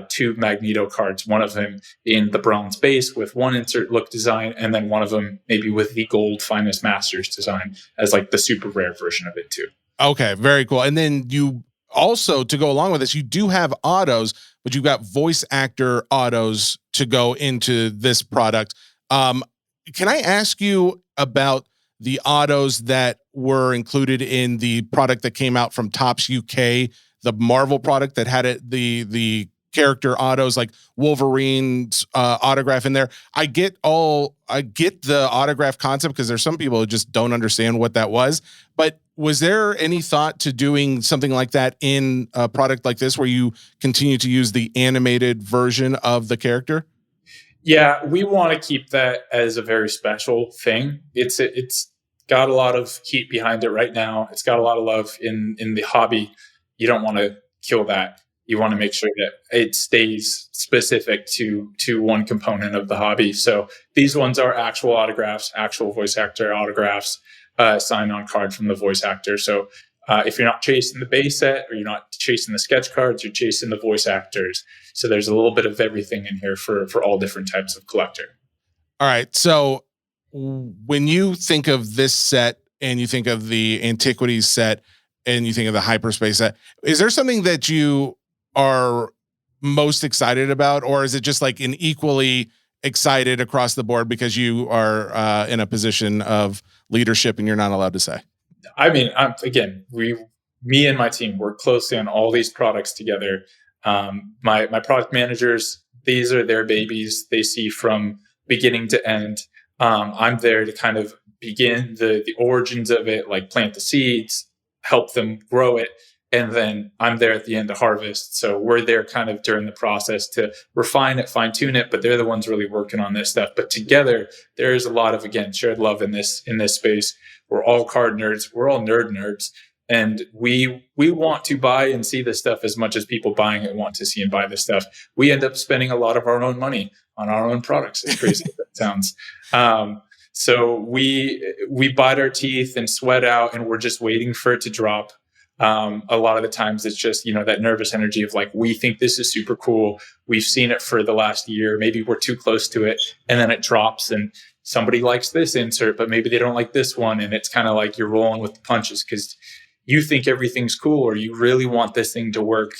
two Magneto cards, one of them in the bronze base with one insert look design, and then one of them maybe with the gold Finest Masters design as like the super rare version of it too. Okay, very cool. And then you also, to go along with this, you do have autos, but you've got voice actor autos to go into this product. Can I ask you about the autos that were included in the product that came out from Topps UK, the Marvel product that had the character autos like Wolverine's autograph in there? I get the autograph concept, because there's some people who just don't understand what that was. But was there any thought to doing something like that in a product like this, where you continue to use the animated version of the character? Yeah, we want to keep that as a very special thing. It's got a lot of heat behind it right now. It's got a lot of love in the hobby. You don't want to kill that. You want to make sure that it stays specific to one component of the hobby. So these ones are actual autographs, actual voice actor autographs, signed on card from the voice actor. So if you're not chasing the base set, or you're not chasing the sketch cards, you're chasing the voice actors. So there's a little bit of everything in here for all different types of collector. All right. So when you think of this set and you think of the Antiquities set and you think of the Hyperspace set, is there something that you are most excited about, or is it just like an equally excited across the board because you are in a position of leadership and you're not allowed to say? I mean, me and my team work closely on all these products together. My product managers, these are their babies. They see from beginning to end. I'm there to kind of begin the origins of it, like plant the seeds, help them grow it. And then I'm there at the end to harvest. So we're there kind of during the process to refine it, fine tune it, but they're the ones really working on this stuff. But together, there is a lot of, again, shared love in this space. We're all card nerds. We're all nerds. And we want to buy and see this stuff as much as people buying it want to see and buy this stuff. We end up spending a lot of our own money on our own products, as crazy as that sounds. So we bite our teeth and sweat out, and we're just waiting for it to drop. A lot of the times it's just, that nervous energy of like, we think this is super cool. We've seen it for the last year. Maybe we're too close to it. And then it drops and somebody likes this insert, but maybe they don't like this one. And it's kind of like you're rolling with the punches because you think everything's cool, or you really want this thing to work.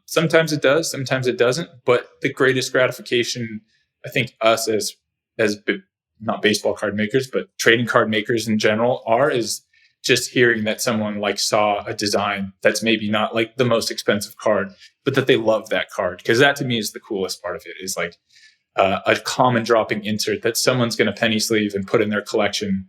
Sometimes it does, sometimes it doesn't. But the greatest gratification, I think us as not baseball card makers, but trading card makers in general are, is just hearing that someone like saw a design that's maybe not like the most expensive card, but that they love that card. Because that to me is the coolest part of it, is like a common dropping insert that someone's going to penny sleeve and put in their collection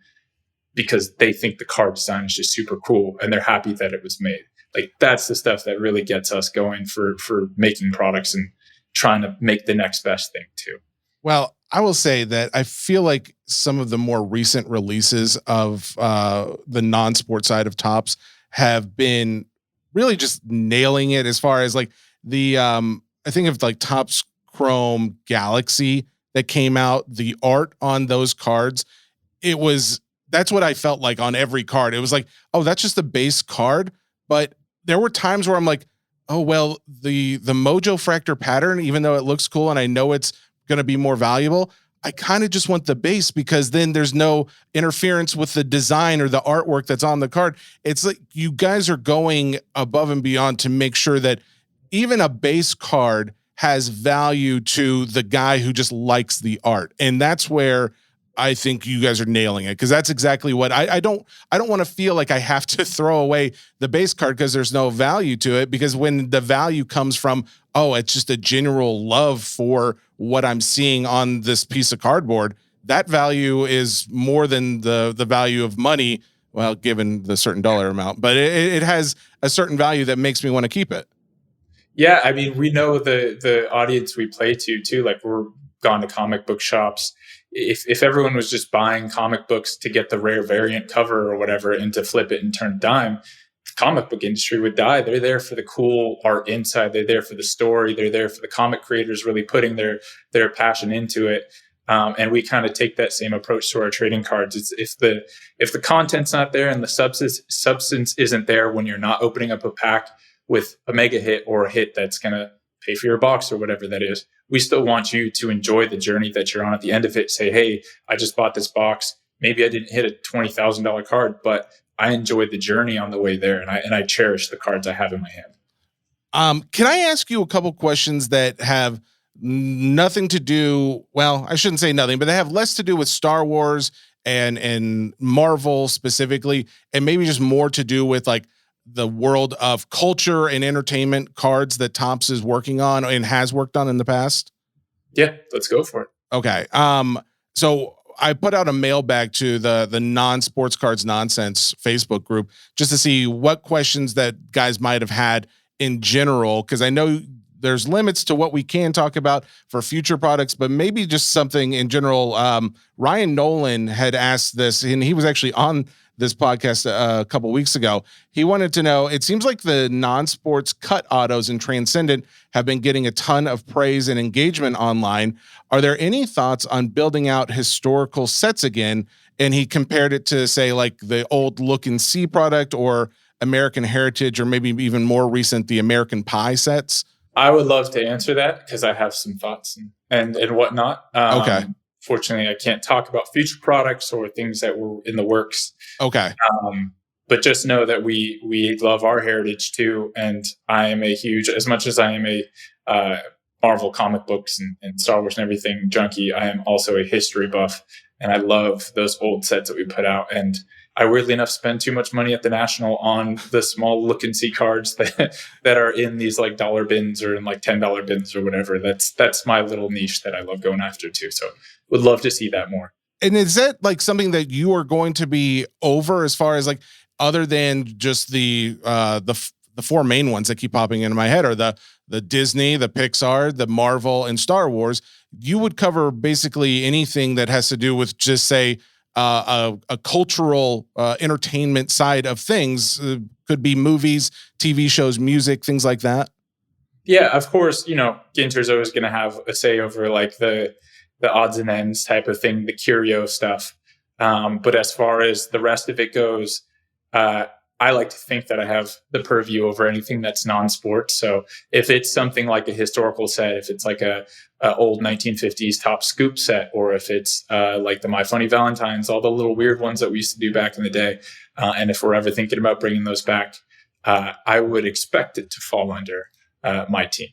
because they think the card design is just super cool and they're happy that it was made. Like that's the stuff that really gets us going for making products and trying to make the next best thing too. Well, I will say that I feel like some of the more recent releases of the non-sport side of Topps have been really just nailing it as far as like the I think of like Topps Chrome Galaxy that came out, the art on those cards, that's what I felt like on every card. It was like, oh, that's just a base card. But there were times where I'm like, oh, well, the Mojo Fractor pattern, even though it looks cool and I know it's going to be more valuable, I kind of just want the base because then there's no interference with the design or the artwork that's on the card. It's like you guys are going above and beyond to make sure that even a base card has value to the guy who just likes the art. And that's where I think you guys are nailing it, because that's exactly what I don't want to feel like I have to throw away the base card because there's no value to it, because when the value comes from, oh, it's just a general love for what I'm seeing on this piece of cardboard, that value is more than the value of money, well, given the certain dollar amount, but it has a certain value that makes me want to keep it. Yeah, I mean, we know the audience we play to too. Like we're gone to comic book shops. If everyone was just buying comic books to get the rare variant cover or whatever and to flip it and turn a dime, the comic book industry would die. They're there for the cool art inside. They're there for the story. They're there for the comic creators really putting their passion into it. And we kind of take that same approach to our trading cards. It's if the content's not there and the substance isn't there when you're not opening up a pack with a mega hit or a hit that's going to pay for your box or whatever that is, we still want you to enjoy the journey that you're on at the end of it. Say, hey, I just bought this box. Maybe I didn't hit a $20,000 card, but I enjoyed the journey on the way there. And I cherish the cards I have in my hand. Can I ask you a couple questions that have nothing to do, well, I shouldn't say nothing, but they have less to do with Star Wars and Marvel specifically, and maybe just more to do with like the world of culture and entertainment cards that Topps is working on and has worked on in the past? Yeah, let's go for it. Okay. So I put out a mailbag to the non-sports cards nonsense Facebook group just to see what questions that guys might have had in general, because I know there's limits to what we can talk about for future products, but maybe just something in general. Ryan Nolan had asked this, and he was actually on this podcast a couple weeks ago. He wanted to know, it seems like the non-sports cut autos and Transcendent have been getting a ton of praise and engagement online. Are there any thoughts on building out historical sets again? And he compared it to, say, like the old Look and See product or American Heritage, or maybe even more recent, the American Pie sets. I would love to answer that because I have some thoughts and whatnot. Okay. Fortunately, I can't talk about future products or things that were in the works. Okay. But just know that we love our heritage too. And I am a huge, as much as I am a Marvel comic books and Star Wars and everything junkie, I am also a history buff. And I love those old sets that we put out. And I weirdly enough spend too much money at the National on the small look and see cards that are in these like dollar bins or in like $10 bins or whatever. That's my little niche that I love going after too. So would love to see that more. And is that like something that you are going to be over as far as like, other than just the four main ones that keep popping into my head are the Disney, the Pixar, the Marvel, and Star Wars? You would cover basically anything that has to do with just say a cultural entertainment side of things. Could be movies, TV shows, music, things like that. Yeah, of course. Ginter's always going to have a say over like the odds and ends type of thing, the curio stuff. But as far as the rest of it goes, I like to think that I have the purview over anything that's non-sports. So if it's something like a historical set, if it's like a old 1950s Top Scoop set, or if it's like the My Funny Valentines, all the little weird ones that we used to do back in the day, and if we're ever thinking about bringing those back, I would expect it to fall under my team.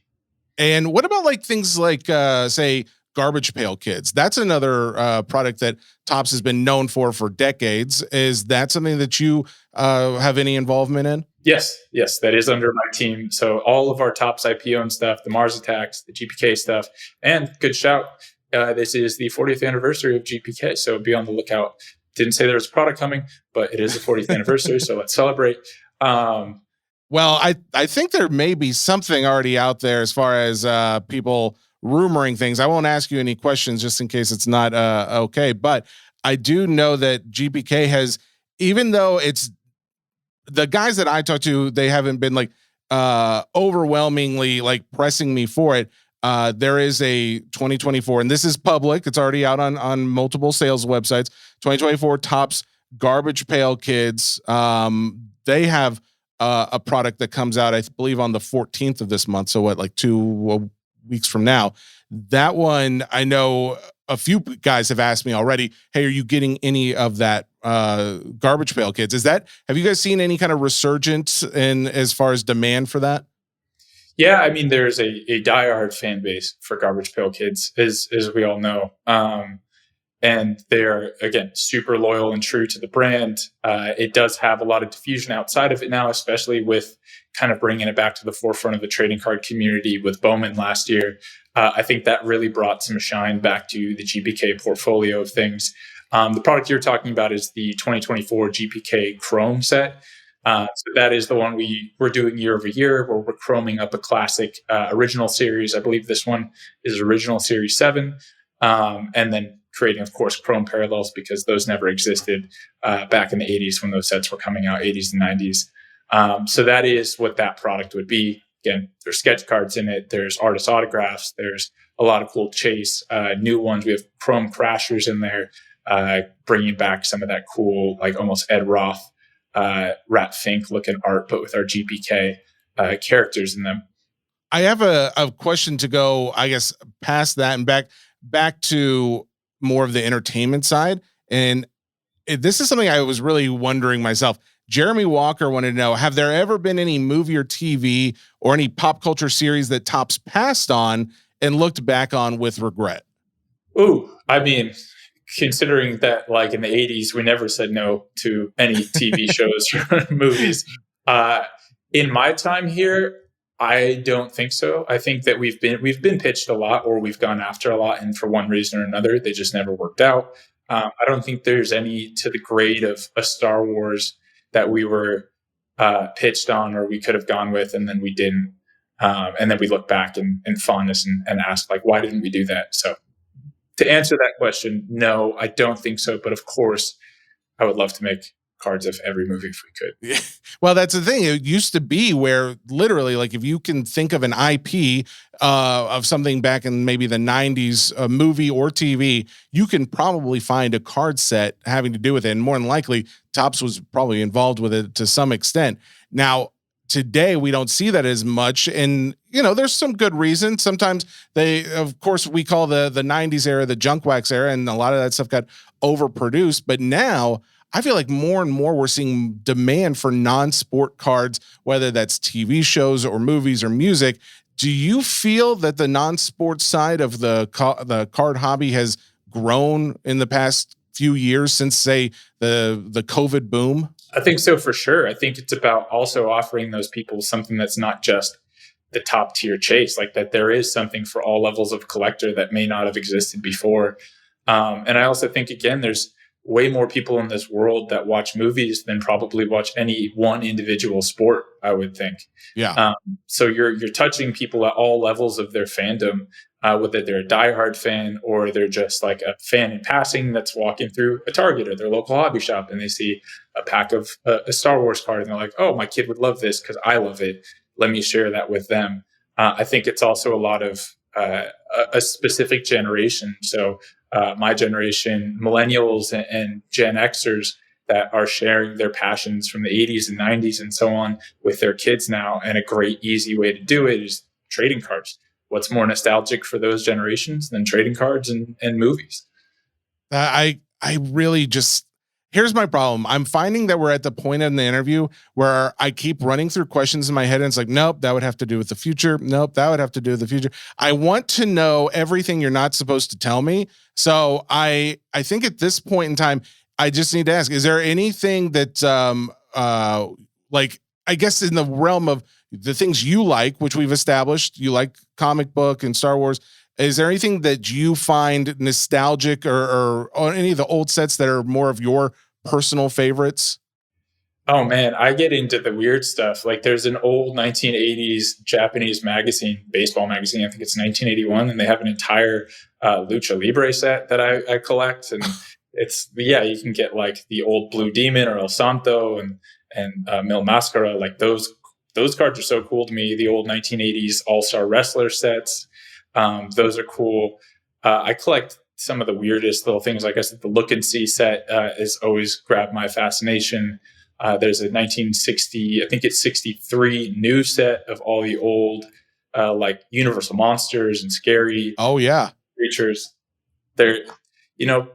And what about like things like, say, Garbage Pail Kids. That's another product that Topps has been known for decades. Is that something that you have any involvement in? Yes, that is under my team. So all of our Topps IP-owned stuff, the Mars Attacks, the GPK stuff, and good shout, this is the 40th anniversary of GPK, so be on the lookout. Didn't say there was a product coming, but it is the 40th anniversary, so let's celebrate. Well, I think there may be something already out there as far as people rumoring things. I won't ask you any questions just in case it's not okay, but I do know that GPK has, even though it's the guys that I talk to, they haven't been like overwhelmingly like pressing me for it. There is a 2024, and this is public. It's already out on multiple sales websites. 2024 Topps Garbage Pail Kids. They have a product that comes out, I believe, on the 14th of this month. So what, like 2 weeks from now? That one, I know a few guys have asked me already, hey, are you getting any of that Garbage Pail Kids? Have you guys seen any kind of resurgence in as far as demand for that? Yeah, I mean, there's a diehard fan base for Garbage Pail Kids, as we all know. And they're, again, super loyal and true to the brand. It does have a lot of diffusion outside of it now, especially with kind of bringing it back to the forefront of the trading card community with Bowman last year. I think that really brought some shine back to the GPK portfolio of things. The product you're talking about is the 2024 GPK Chrome set. So that is the one we're doing year over year, where we're chroming up a classic original series. I believe this one is original series 7. And then creating, of course, Chrome parallels, because those never existed back in the 80s when those sets were coming out, 80s and 90s. So that is what that product would be. Again, there's sketch cards in it. There's artist autographs. There's a lot of cool chase, new ones. We have Chrome Crashers in there, bringing back some of that cool, like almost Ed Roth, Rat Fink looking art, but with our GPK characters in them. I have a question to go, I guess, past that and back to more of the entertainment side. And this is something I was really wondering myself. Jeremy Walker wanted to know, have there ever been any movie or TV or any pop culture series that Topps passed on and looked back on with regret? Ooh, I mean, considering that like in the 80s, we never said no to any TV shows or movies. In my time here, I don't think so. I think that we've been pitched a lot, or we've gone after a lot, and for one reason or another, they just never worked out. I don't think there's any to the grade of a Star Wars that we were pitched on, or we could have gone with, and then we didn't. And then we look back in fondness and ask, like, why didn't we do that? So to answer that question, no, I don't think so. But of course, I would love to make cards of every movie if we could. Yeah. Well, that's the thing. It used to be where literally, like, if you can think of an IP of something back in maybe the 90s, a movie or TV, you can probably find a card set having to do with it. And more than likely, Topps was probably involved with it to some extent. Now, today, we don't see that as much. And, you know, there's some good reasons. Sometimes of course, we call the 90s era the junk wax era, and a lot of that stuff got overproduced. But now, I feel like more and more we're seeing demand for non-sport cards, whether that's TV shows or movies or music. Do you feel that the non-sport side of the card hobby has grown in the past few years since, say, the COVID boom? I think so, for sure. I think it's about also offering those people something that's not just the top tier chase, like that there is something for all levels of collector that may not have existed before. And I also think, again, there's way more people in this world that watch movies than probably watch any one individual sport, I would think. Yeah. So you're touching people at all levels of their fandom, whether they're a diehard fan or they're just like a fan in passing that's walking through a Target or their local hobby shop and they see a pack of a Star Wars card and they're like, oh, my kid would love this because I love it. Let me share that with them. I think it's also a lot of a specific generation. So my generation, millennials and Gen Xers that are sharing their passions from the 80s and 90s and so on with their kids now. And a great, easy way to do it is trading cards. What's more nostalgic for those generations than trading cards and movies? I really just, Here's my problem. I'm finding that we're at the point in the interview where I keep running through questions in my head and it's like, nope, that would have to do with the future. Nope, that would have to do with the future. I want to know everything you're not supposed to tell me. So I think at this point in time, I just need to ask, is there anything that like, I guess in the realm of the things you like, which we've established, you like comic book and Star Wars. Is there anything that you find nostalgic or any of the old sets that are more of your personal favorites? Oh man, I get into the weird stuff. Like there's an old 1980s Japanese magazine, baseball magazine. I think it's 1981, and they have an entire Lucha Libre set that I collect. And you can get like the old Blue Demon or El Santo and Mil Mascara. Like those cards are so cool to me. The old 1980s All-Star Wrestler sets. Those are cool. I collect some of the weirdest little things. Like I said, the Look and See set has always grabbed my fascination. There's a 1960, I think it's 63 new set of all the old like Universal monsters and scary creatures. They're,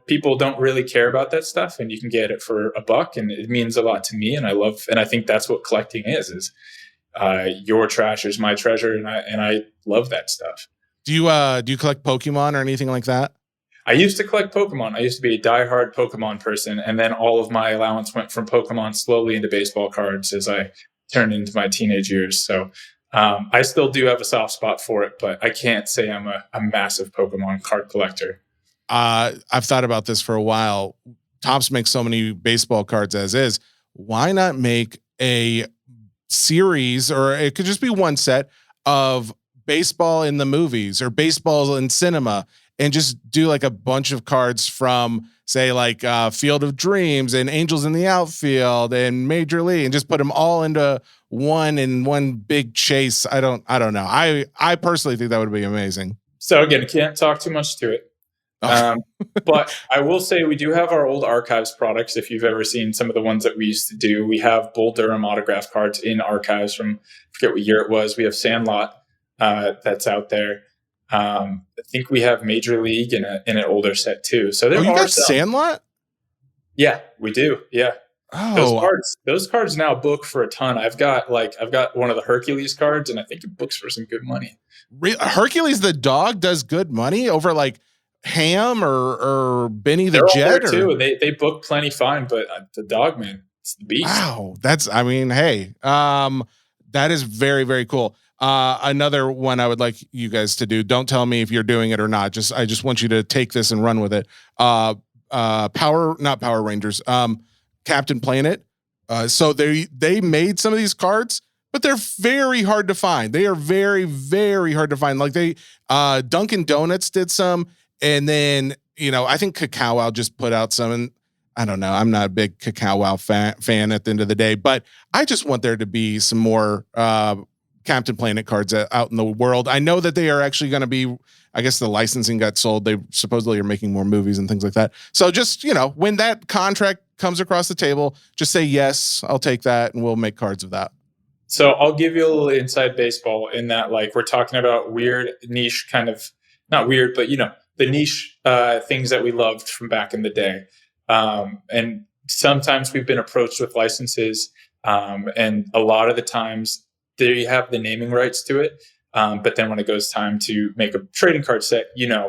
people don't really care about that stuff, and you can get it for $1, and it means a lot to me. And I think that's what collecting is your trash is my treasure, and I love that stuff. Do you collect Pokemon or anything like that? I used to collect Pokemon. I used to be a diehard Pokemon person, and then all of my allowance went from Pokemon slowly into baseball cards as I turned into my teenage years. So I still do have a soft spot for it, but I can't say I'm a massive Pokemon card collector. I've thought about this for a while. Topps makes so many baseball cards as is. Why not make a series, or it could just be one set of baseball in the movies or baseball in cinema, and just do like a bunch of cards from, say, like Field of Dreams and Angels in the Outfield and Major League, and just put them all into one big chase. I don't know. I personally think that would be amazing. So again, can't talk too much to it. But I will say we do have our old archives products. If you've ever seen some of the ones that we used to do, we have Bull Durham autograph cards in archives from, I forget what year it was. We have Sandlot that's out there. I think we have Major League in an older set too. So there you got Sandlot? Yeah, we do. Yeah. Oh, those cards now book for a ton. I've got one of the Hercules cards, and I think it books for some good money. Hercules the dog does good money over like Ham or Benny the Jet too. They book plenty fine, but the dog, man, it's the beast. Wow, that is very, very cool. Another one I would like you guys to do. Don't tell me if you're doing it or not. I just want you to take this and run with it. Not Power Rangers. Captain Planet. So they made some of these cards, but they're very hard to find. They are very, very hard to find. Like Dunkin' Donuts did some, and then I think Cacao Wow just put out some. And I don't know. I'm not a big Cacao Wow fan at the end of the day, but I just want there to be some more Captain Planet cards out in the world. I know that they are actually going to be, I guess the licensing got sold. They supposedly are making more movies and things like that. So just, when that contract comes across the table, just say, yes, I'll take that. And we'll make cards of that. So I'll give you a little inside baseball in that, like, we're talking about weird niche kind of, not weird, but the niche things that we loved from back in the day. And sometimes we've been approached with licenses. And a lot of the times, they have the naming rights to it. But then when it goes time to make a trading card set,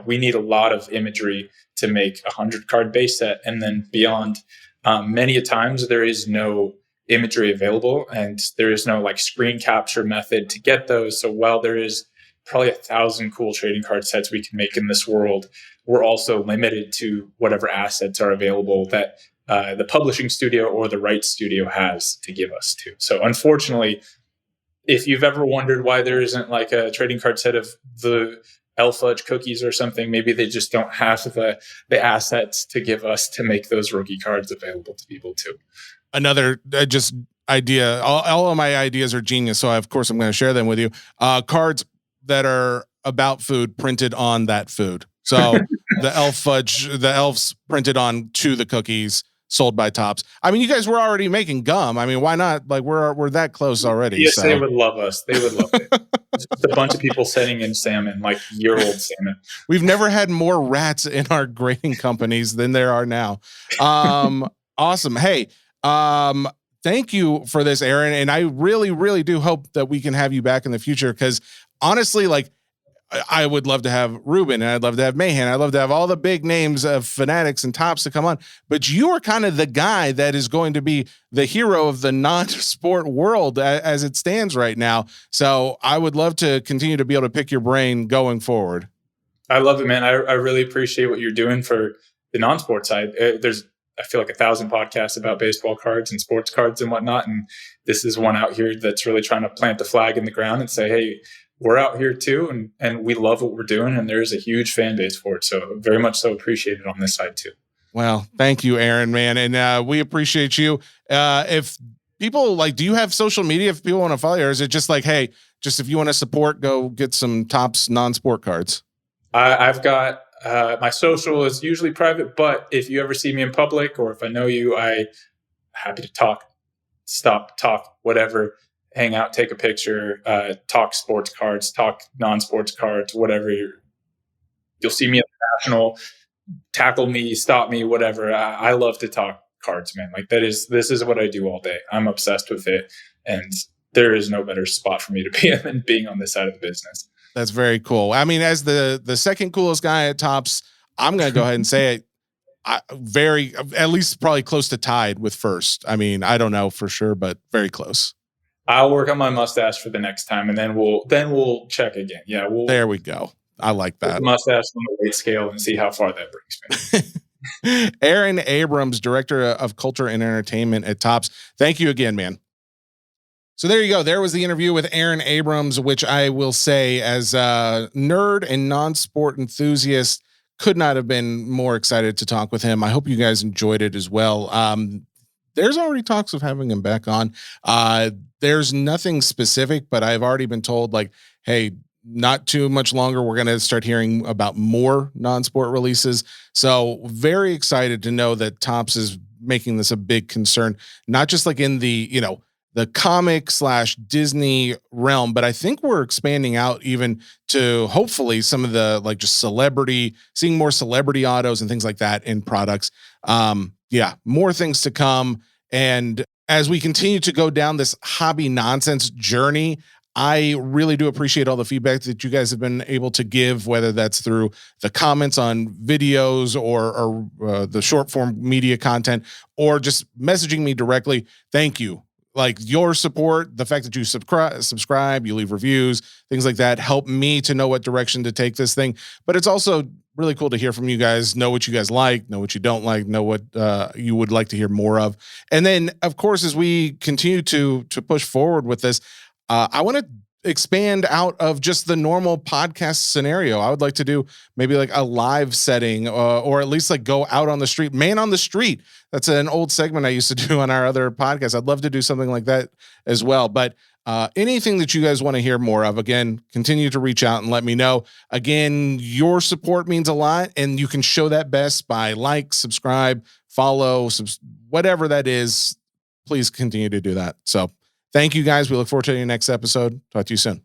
we need a lot of imagery to make a 100-card base set and then beyond. Many a times there is no imagery available, and there is no like screen capture method to get those. So while there is probably 1,000 cool trading card sets we can make in this world, we're also limited to whatever assets are available that the publishing studio or the rights studio has to give us to. So unfortunately, if you've ever wondered why there isn't like a trading card set of the Fudge cookies or something, maybe they just don't have the assets to give us to make those rookie cards available to people too. Another just idea. All of my ideas are genius, so of course I'm going to share them with you. Cards that are about food printed on that food. So the Fudge, the elves printed on to the cookies, sold by Topps. I mean, you guys were already making gum. I mean, why not? Like we're that close already. Yes, so. They would love us. They would love it. Just a bunch of people sending in salmon, like year-old salmon. We've never had more rats in our grading companies than there are now. Awesome. Hey, thank you for this, Aaron. And I really, really do hope that we can have you back in the future. Cause honestly, like I would love to have Ruben and I'd love to have Mahan. I'd love to have all the big names of Fanatics and Tops to come on, but you are kind of the guy that is going to be the hero of the non-sport world as it stands right now. So I would love to continue to be able to pick your brain going forward. I love it, man. I really appreciate what you're doing for the non-sport side. I feel like 1,000 podcasts about baseball cards and sports cards and whatnot. And this is one out here that's really trying to plant the flag in the ground and say, hey, we're out here too. And we love what we're doing. And there's a huge fan base for it. So very much so appreciated on this side too. Well, thank you, Aaron, man. And we appreciate you. If people do you have social media if people want to follow you, or is it just like, hey, just if you want to support, go get some Tops non-sport cards? I've got my social is usually private, but if you ever see me in public or if I know you, I'm happy to talk, whatever, hang out, take a picture, talk sports cards, talk non-sports cards, whatever. You'll see me at the National, tackle me, stop me, whatever. I love to talk cards, man. This is what I do all day. I'm obsessed with it. And there is no better spot for me to be in than being on this side of the business. That's very cool. I mean, as the second coolest guy at Tops, I'm going to go ahead and say it. At least probably close to tied with first. I mean, I don't know for sure, but very close. I'll work on my mustache for the next time, and then we'll check again. Yeah, there we go. I like that. Mustache on the weight scale and see how far that brings me. Aaron Abrams, Director of Culture and Entertainment at Tops. Thank you again, man. So there you go. There was the interview with Aaron Abrams, which I will say as a nerd and non-sport enthusiast, could not have been more excited to talk with him. I hope you guys enjoyed it as well. There's already talks of having him back on. There's nothing specific, but I've already been told hey, not too much longer, we're going to start hearing about more non-sport releases. So very excited to know that Tops is making this a big concern, not just in the, the comic / Disney realm, but I think we're expanding out even to hopefully some of the just seeing more celebrity autos and things like that in products. More things to come. And as we continue to go down this hobby nonsense journey, I really do appreciate all the feedback that you guys have been able to give, whether that's through the comments on videos or the short form media content, or just messaging me directly. Thank you. Your support, the fact that you subscribe, you leave reviews, things like that, help me to know what direction to take this thing. But it's also really cool to hear from you guys, know what you guys like, know what you don't like, know what you would like to hear more of. And then, of course, as we continue to push forward with this, I want to expand out of just the normal podcast scenario. I would like to do maybe a live setting or at least go out on the street, man on the street. That's an old segment I used to do on our other podcast. I'd love to do something like that as well. But anything that you guys want to hear more of, again, continue to reach out and let me know. Again, your support means a lot, and you can show that best by subscribe, follow, whatever that is. Please continue to do that. So thank you guys. We look forward to your next episode. Talk to you soon.